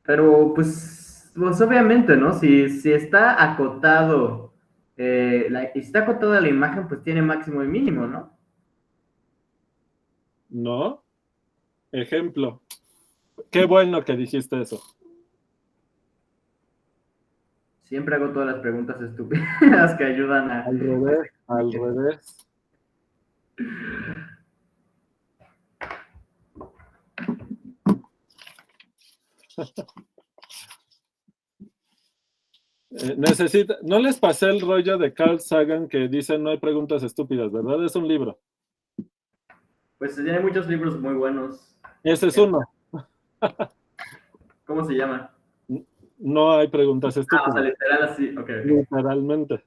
pero pues obviamente, ¿no? Si está acotado, si está acotada la imagen, pues tiene máximo y mínimo, ¿no? No. Ejemplo. Qué bueno que dijiste eso. Siempre hago todas las preguntas estúpidas que ayudan a... Al revés, al revés. No les pasé el rollo de Carl Sagan que dice no hay preguntas estúpidas, ¿verdad? Es un libro. Pues tiene muchos libros muy buenos. Ese es uno. ¿Cómo se llama? No hay preguntas Ah, o sea, estúpidas. literal así. Ok, ok. Literalmente.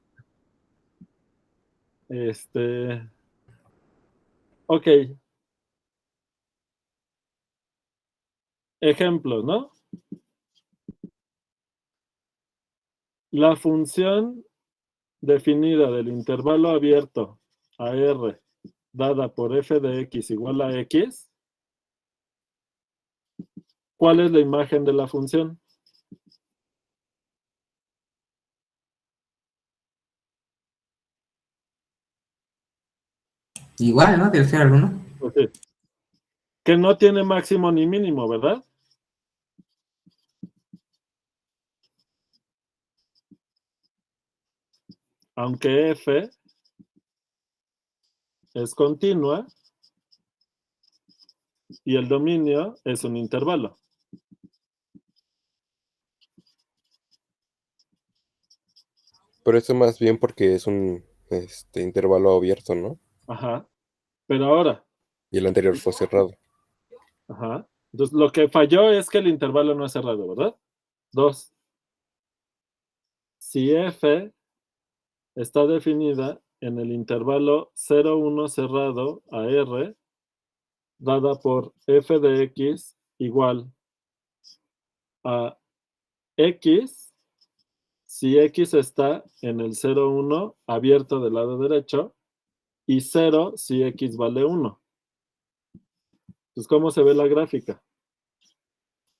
Ok. Ejemplos, ¿no? La función definida del intervalo abierto a R dada por f de x igual a x, ¿cuál es la imagen de la función? Igual, ¿no? Del 0 al 1. Ok. Que no tiene máximo ni mínimo, ¿verdad? Aunque f es continua y el dominio es un intervalo. Pero esto más bien porque es un intervalo abierto, ¿no? Ajá. Pero ahora, Y el anterior fue cerrado. ajá. Entonces, lo que falló es que el intervalo no es cerrado, ¿verdad? 2. Si f está definida en el intervalo 0, 1 cerrado a R, dada por f de x igual a x, si x está en el 0, 1 abierto del lado derecho, y 0 si x vale 1. Entonces, ¿cómo se ve la gráfica?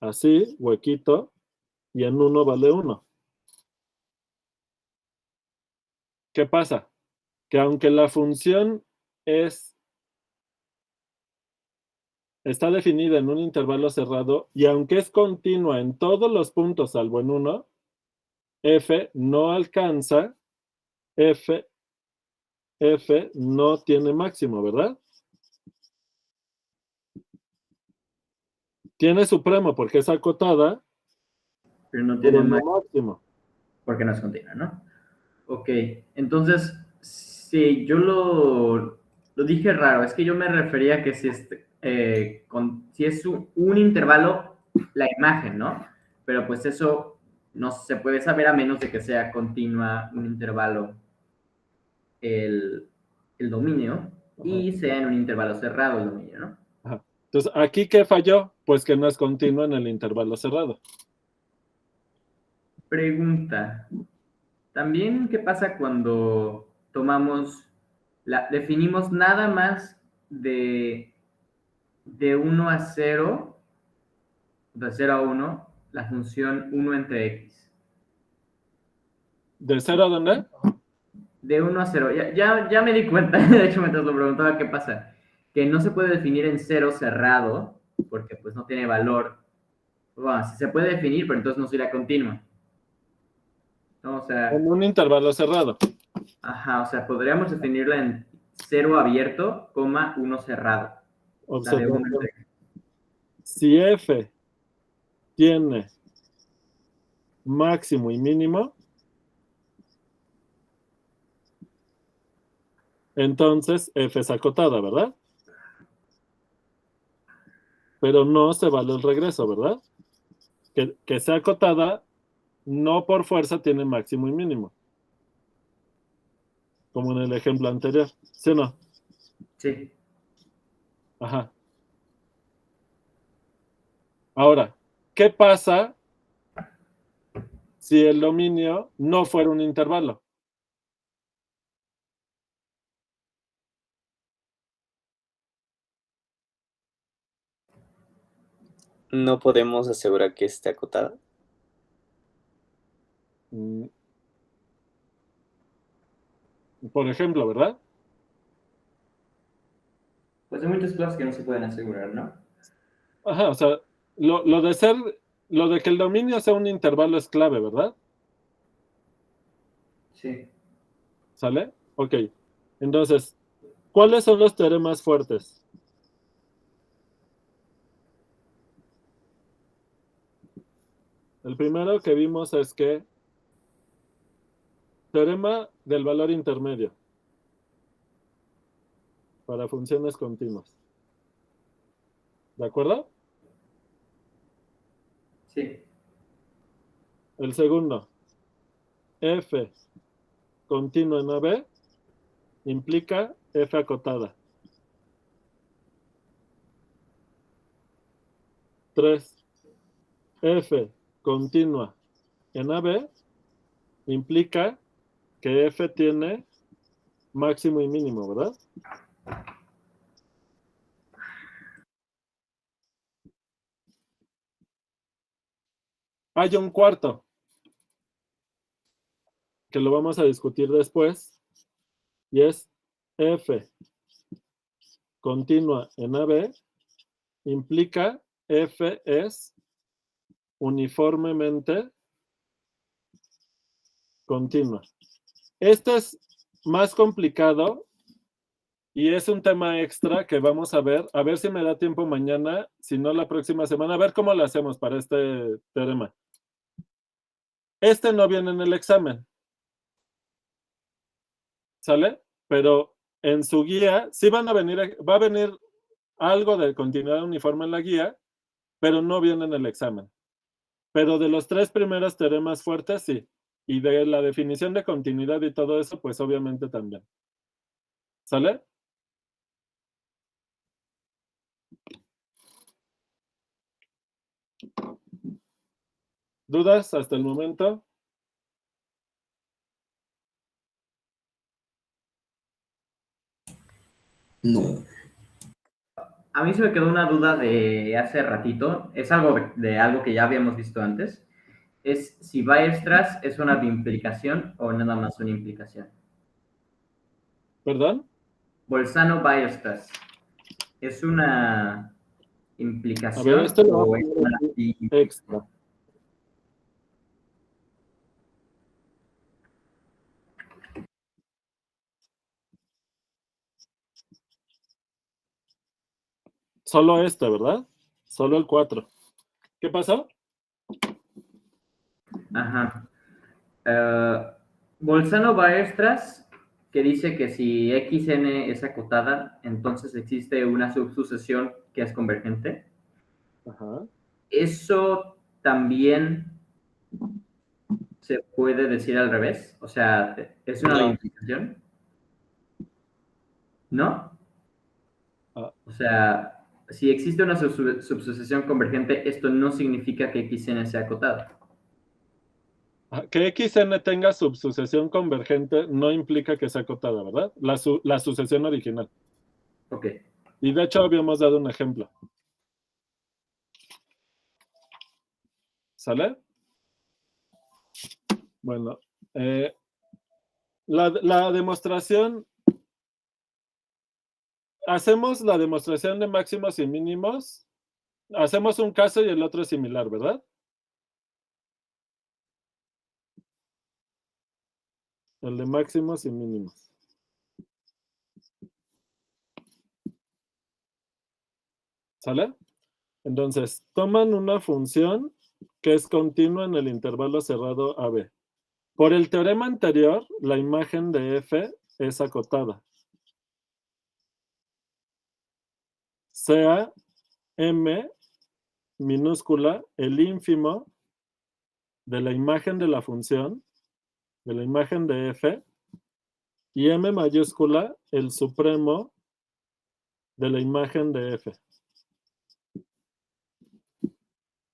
Así, huequito, y en 1 vale 1. ¿Qué pasa? Que aunque la función está definida en un intervalo cerrado, y aunque es continua en todos los puntos salvo en 1, f no alcanza, f no tiene máximo, ¿verdad? Tiene supremo porque es acotada, Pero no tiene pero no máximo. máximo. Porque no es continua, ¿no? Ok, entonces, si yo lo dije raro, es que yo me refería a que si es un intervalo, la imagen, ¿no? Pero pues eso no se puede saber a menos de que sea continua un intervalo el dominio y sea en un intervalo cerrado el dominio, ¿no? Ajá. Entonces, ¿aquí qué falló? Pues que no es continuo en el intervalo cerrado. Pregunta. También, ¿qué pasa cuando definimos nada más de 1 a 0, de 0 a 1, la función 1 entre x? ¿De 0 a dónde? De 1 a 0. Ya me di cuenta, de hecho, mientras lo preguntaba, ¿qué pasa? Que no se puede definir en 0 cerrado, porque pues no tiene valor. Bueno, sí se puede definir, pero entonces no sería continua. ¿No? O sea, En un intervalo cerrado. ajá, o sea, podríamos definirla en 0 abierto, 1 cerrado. La de 1 Observación. entre x. Si f tiene máximo y mínimo, entonces f es acotada, ¿verdad? Pero no se vale el regreso, ¿verdad? Que sea acotada, no por fuerza tiene máximo y mínimo. Como en el ejemplo anterior. ¿Sí o no? Sí. Ajá. Ahora, ¿qué pasa si el dominio no fuera un intervalo? No podemos asegurar que esté acotada. Por ejemplo, ¿verdad? Pues hay muchas cosas que no se pueden asegurar, ¿no? Ajá, o sea, lo de que el dominio sea un intervalo es clave, ¿verdad? Sí. ¿Sale? Ok. Entonces, ¿cuáles son los teoremas fuertes? El primero que vimos es que teorema del valor intermedio para funciones continuas. ¿De acuerdo? Sí. El segundo, f continua en AB implica f acotada. 3. F continua en AB implica que f tiene máximo y mínimo, ¿verdad? Hay un cuarto que lo vamos a discutir después y es f continua en AB implica f es uniformemente continua. Esto es más complicado y es un tema extra que vamos a ver si me da tiempo mañana, si no la próxima semana, a ver cómo lo hacemos para este teorema. Este no viene en el examen, ¿sale? Pero en su guía sí va a venir algo de continuidad uniforme en la guía, pero no viene en el examen. Pero de los 3 primeros teoremas fuertes, sí. Y de la definición de continuidad y todo eso, pues obviamente también. ¿Sale? ¿Dudas hasta el momento? No. A mí se me quedó una duda de hace ratito. Es algo de algo que ya habíamos visto antes. Es si Weierstrass es una bimplicación o nada más una implicación. ¿Perdón? Bolzano-Weierstrass. ¿Es una A ver, implicación esto lo o vamos es a una ver aquí bimplicación? extra. Solo este, ¿verdad? Solo el 4. ¿Qué pasó? Ajá. Bolzano-Weierstrass, que dice que si xn es acotada, entonces existe una subsucesión que es convergente. Ajá. Eso también se puede decir al revés. O sea, es una No. bimplicación. ¿No? Ah, O sea, si existe una subsucesión convergente, esto no significa que xn sea acotada. que xn tenga subsucesión convergente no implica que sea acotada, ¿verdad? La sucesión original. Ok. Y de hecho habíamos dado un ejemplo. ¿Sale? Bueno, la demostración, hacemos la demostración de máximos y mínimos, hacemos un caso y el otro es similar, ¿verdad? El de máximos y mínimos. ¿Sale? Entonces, toman una función que es continua en el intervalo cerrado AB. Por el teorema anterior, la imagen de f es acotada. Sea m minúscula el ínfimo de la imagen de la función, de la imagen de f, y m mayúscula el supremo de la imagen de f.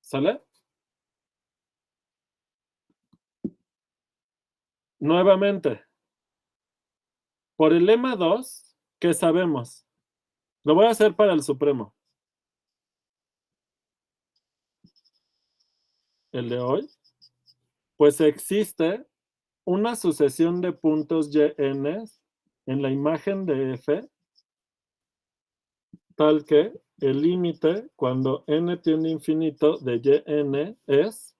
¿Sale? Nuevamente, por el lema 2, ¿qué sabemos? Lo voy a hacer para el supremo. El de hoy. Pues existe una sucesión de puntos yn en la imagen de f, tal que el límite cuando n tiende infinito de yn es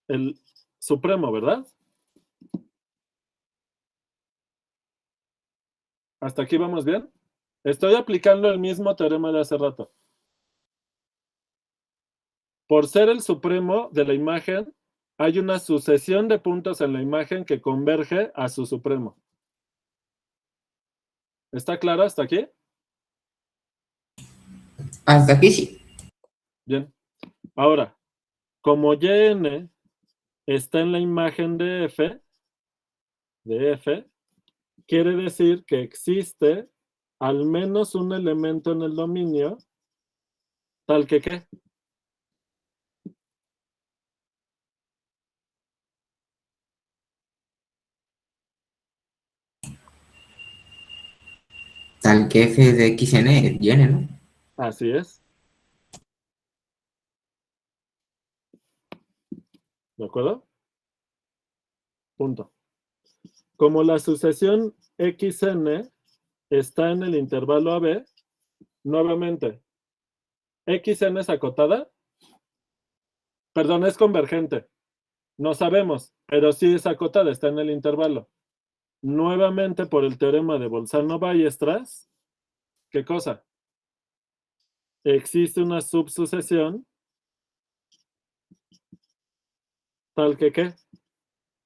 el supremo, ¿verdad? ¿Hasta aquí vamos bien? Estoy aplicando el mismo teorema de hace rato. Por ser el supremo de la imagen, hay una sucesión de puntos en la imagen que converge a su supremo. ¿Está claro hasta aquí? Hasta aquí sí. Bien. Ahora, como yn está en la imagen de F, quiere decir que existe al menos un elemento en el dominio, tal que ¿qué? Tal que f de x n viene, ¿no? Así es. ¿De acuerdo? Punto. Como la sucesión xn está en el intervalo AB, nuevamente, xn es acotada. Perdón, es convergente. No sabemos, pero sí es acotada, está en el intervalo. Nuevamente, por el teorema de Bolzano-Weierstrass, ¿qué cosa? Existe una subsucesión tal que ¿qué?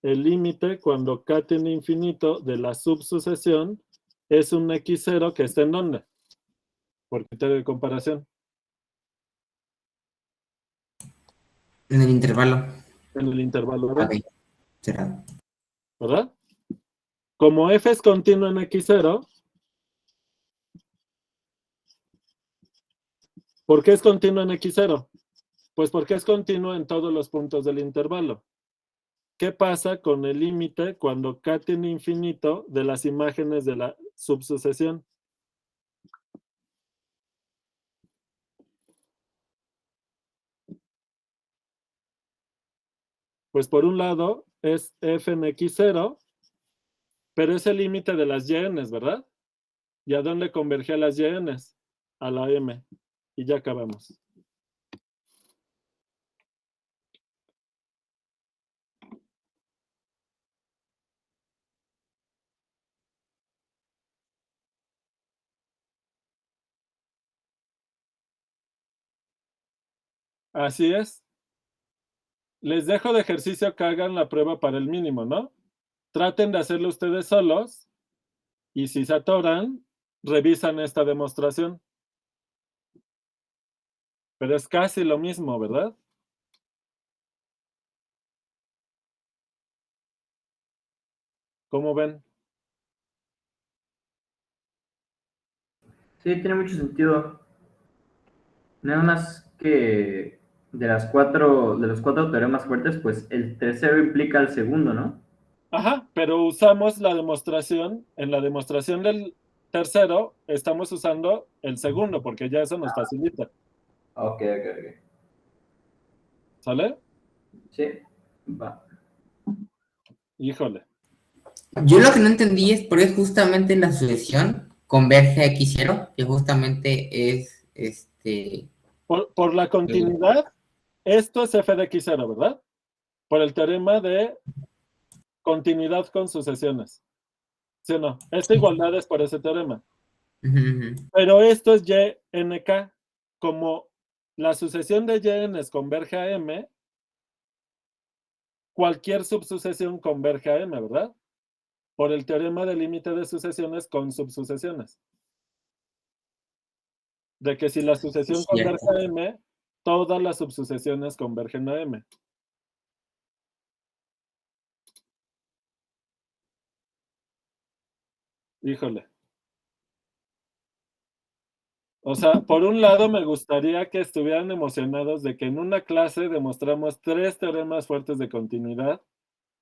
El límite cuando k tiene infinito de la subsucesión es un x0 que está en ¿dónde? Por criterio de comparación. En el intervalo. En el intervalo B, Ok, cerrado. ¿verdad? Como f es continuo en x0, ¿por qué es continuo en x0? Pues porque es continuo en todos los puntos del intervalo. ¿Qué pasa con el límite cuando k tiene infinito de las imágenes de la subsucesión? Pues por un lado es f en x0, pero es el límite de las yns, ¿verdad? ¿Y a dónde converge a las yns? A la m. Y ya acabamos. Así es. Les dejo de ejercicio que hagan la prueba para el mínimo, ¿no? Traten de hacerlo ustedes solos y si se atoran, revisan esta demostración. Pero es casi lo mismo, ¿verdad? ¿Cómo ven? Sí, tiene mucho sentido. Nada más que de los cuatro teoremas fuertes, pues el tercero implica el segundo, ¿no? Ajá, pero usamos la demostración, en la demostración del tercero, estamos usando el segundo, porque ya eso nos facilita. Ok. ¿Sale? Sí, va. Híjole. Yo lo que no entendí es por qué justamente la sucesión converge a x0, que justamente es Por la continuidad, esto es f de x0, ¿verdad? Por el teorema de continuidad con sucesiones. ¿Sí o no? Esta igualdad es por ese teorema. Pero esto es YNK. Como la sucesión de YNs converge a M, cualquier subsucesión converge a M, ¿verdad? Por el teorema del límite de sucesiones con subsucesiones. De que si la sucesión converge a M, todas las subsucesiones convergen a M. Híjole. O sea, por un lado me gustaría que estuvieran emocionados de que en una clase demostramos 3 teoremas fuertes de continuidad,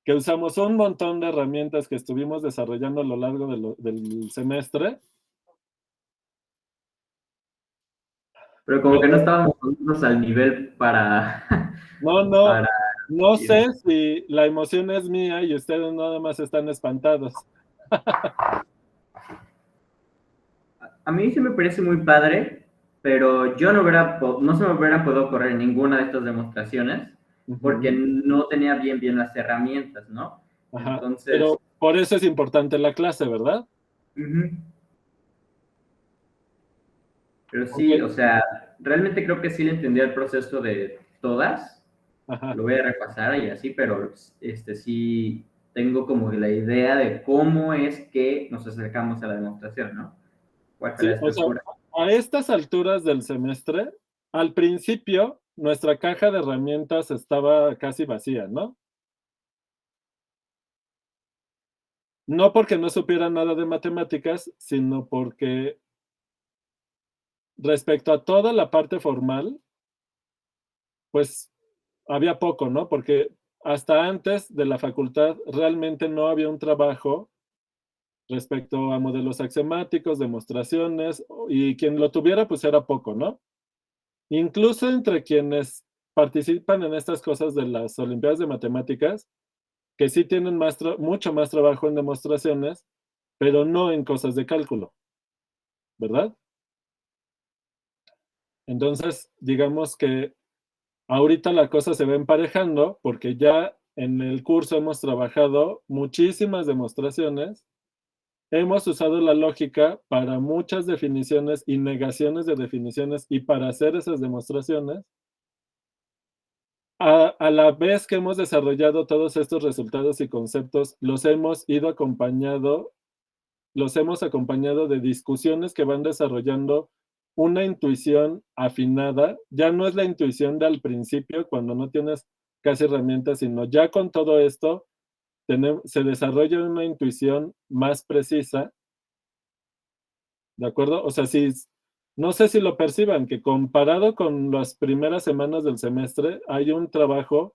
que usamos un montón de herramientas que estuvimos desarrollando a lo largo del semestre. Pero como que no estábamos juntos al nivel para... No sé si la emoción es mía y ustedes nada más están espantados. A mí sí me parece muy padre, pero yo no se me hubiera podido correr ninguna de estas demostraciones porque no tenía bien las herramientas, ¿no? Ajá, Entonces... pero por eso es importante la clase, ¿verdad? Pero sí, o sea, realmente creo que sí le entendía el proceso de todas. Ajá. Lo voy a repasar y así, pero sí tengo como la idea de cómo es que nos acercamos a la demostración, ¿no? ¿Cuál fue Sí, la o sea, estructura? a estas alturas del semestre, al principio, nuestra caja de herramientas estaba casi vacía, ¿no? No porque no supiera nada de matemáticas, sino porque respecto a toda la parte formal, pues había poco, ¿no? Porque hasta antes de la facultad realmente no había un trabajo respecto a modelos axiomáticos, demostraciones, y quien lo tuviera, pues era poco, ¿no? Incluso entre quienes participan en estas cosas de las Olimpiadas de Matemáticas, que sí tienen mucho más trabajo en demostraciones, pero no en cosas de cálculo, ¿verdad? Entonces, digamos que ahorita la cosa se va emparejando porque ya en el curso hemos trabajado muchísimas demostraciones, hemos usado la lógica para muchas definiciones y negaciones de definiciones y para hacer esas demostraciones. A la vez que hemos desarrollado todos estos resultados y conceptos, los hemos acompañado de discusiones que van desarrollando una intuición afinada. Ya no es la intuición de al principio, cuando no tienes casi herramientas, sino ya con todo esto se desarrolla una intuición más precisa, ¿de acuerdo? O sea, no sé si lo perciban, que comparado con las primeras semanas del semestre, hay un trabajo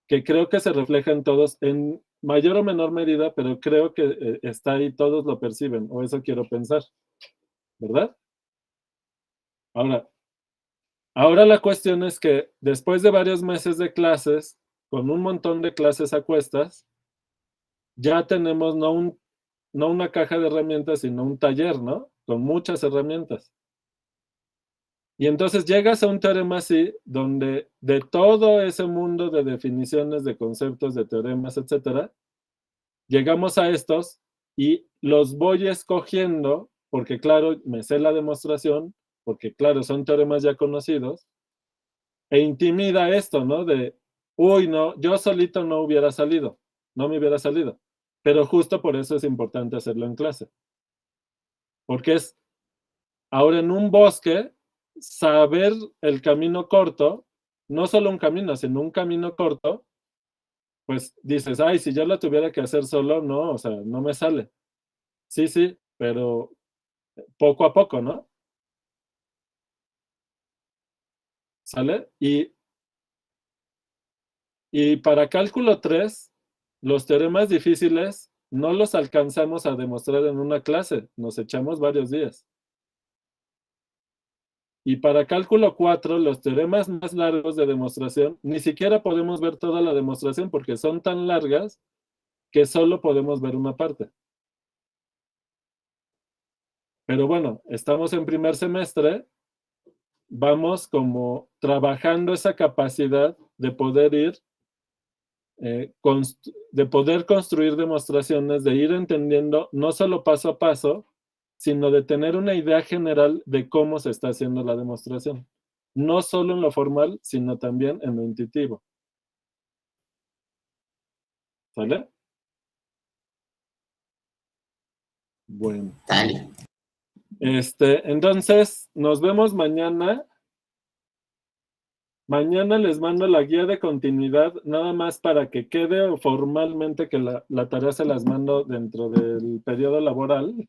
que creo que se refleja en todos, en mayor o menor medida, pero creo que está ahí, todos lo perciben, o eso quiero pensar, ¿verdad? Ahora la cuestión es que después de varios meses de clases, con un montón de clases a cuestas, ya tenemos no una caja de herramientas, sino un taller, ¿no? Con muchas herramientas. Y entonces llegas a un teorema así, donde de todo ese mundo de definiciones, de conceptos, de teoremas, etcétera, llegamos a estos y los voy escogiendo, porque claro, me sé la demostración, porque claro, son teoremas ya conocidos, e intimida esto, ¿no? Uy, no, yo solito no hubiera salido, no me hubiera salido. Pero justo por eso es importante hacerlo en clase. Porque es ahora en un bosque, saber el camino corto, no solo un camino, sino un camino corto, pues dices, ay, si yo lo tuviera que hacer solo, no, o sea, no me sale. Sí, pero poco a poco, ¿no? ¿Sale? Y para cálculo 3, los teoremas difíciles no los alcanzamos a demostrar en una clase, nos echamos varios días. Y para cálculo 4, los teoremas más largos de demostración, ni siquiera podemos ver toda la demostración porque son tan largas que solo podemos ver una parte. Pero bueno, estamos en primer semestre, vamos como trabajando esa capacidad de poder de poder construir demostraciones, de ir entendiendo no solo paso a paso, sino de tener una idea general de cómo se está haciendo la demostración. No solo en lo formal, sino también en lo intuitivo. ¿Sale? Bueno. Dale. Entonces, nos vemos mañana. Mañana les mando la guía de continuidad, nada más para que quede formalmente que la tarea se las mando dentro del periodo laboral.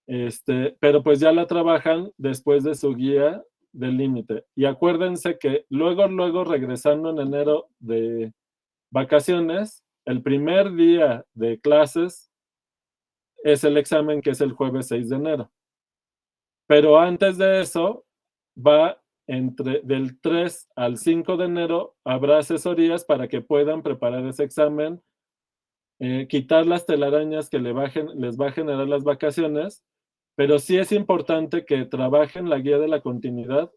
Pero pues ya la trabajan después de su guía del límite. Y acuérdense que luego regresando en enero de vacaciones, el primer día de clases es el examen, que es el jueves 6 de enero. Pero antes de eso, del 3 al 5 de enero, habrá asesorías para que puedan preparar ese examen, quitar las telarañas que les va a generar las vacaciones, pero sí es importante que trabajen la guía de la continuidad.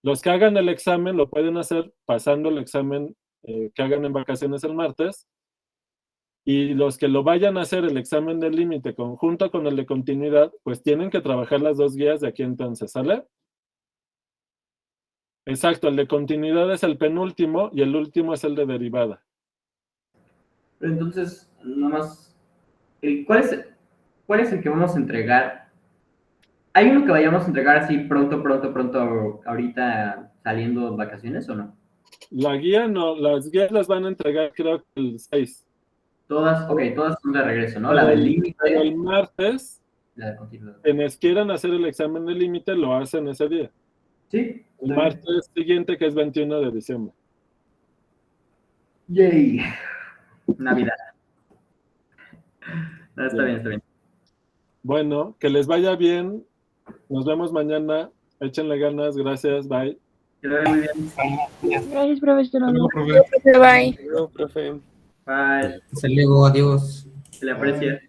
Los que hagan el examen lo pueden hacer pasando el examen que hagan en vacaciones el martes, y los que lo vayan a hacer el examen del límite conjunto con el de continuidad, pues tienen que trabajar las dos guías de aquí entonces, ¿sale? Exacto, el de continuidad es el penúltimo y el último es el de derivada. Pero entonces, nomás, ¿cuál es el que vamos a entregar? ¿Hay uno que vayamos a entregar así pronto, ahorita saliendo de vacaciones o no? La guía no, las guías las van a entregar creo que el 6. Todas son de regreso, ¿no? La del límite. Pero el martes, La de continuidad. quienes quieran hacer el examen de límite lo hacen ese día. Sí. El martes siguiente, que es 21 de diciembre. Yay. Navidad. No, está bien. Bueno, que les vaya bien. Nos vemos mañana. Échenle ganas. Gracias. Bye. Que lo vean muy bien. Gracias, profesor. Hasta luego, profe. Bye. No, profe. Bye. Hasta luego, adiós. Se le aprecia.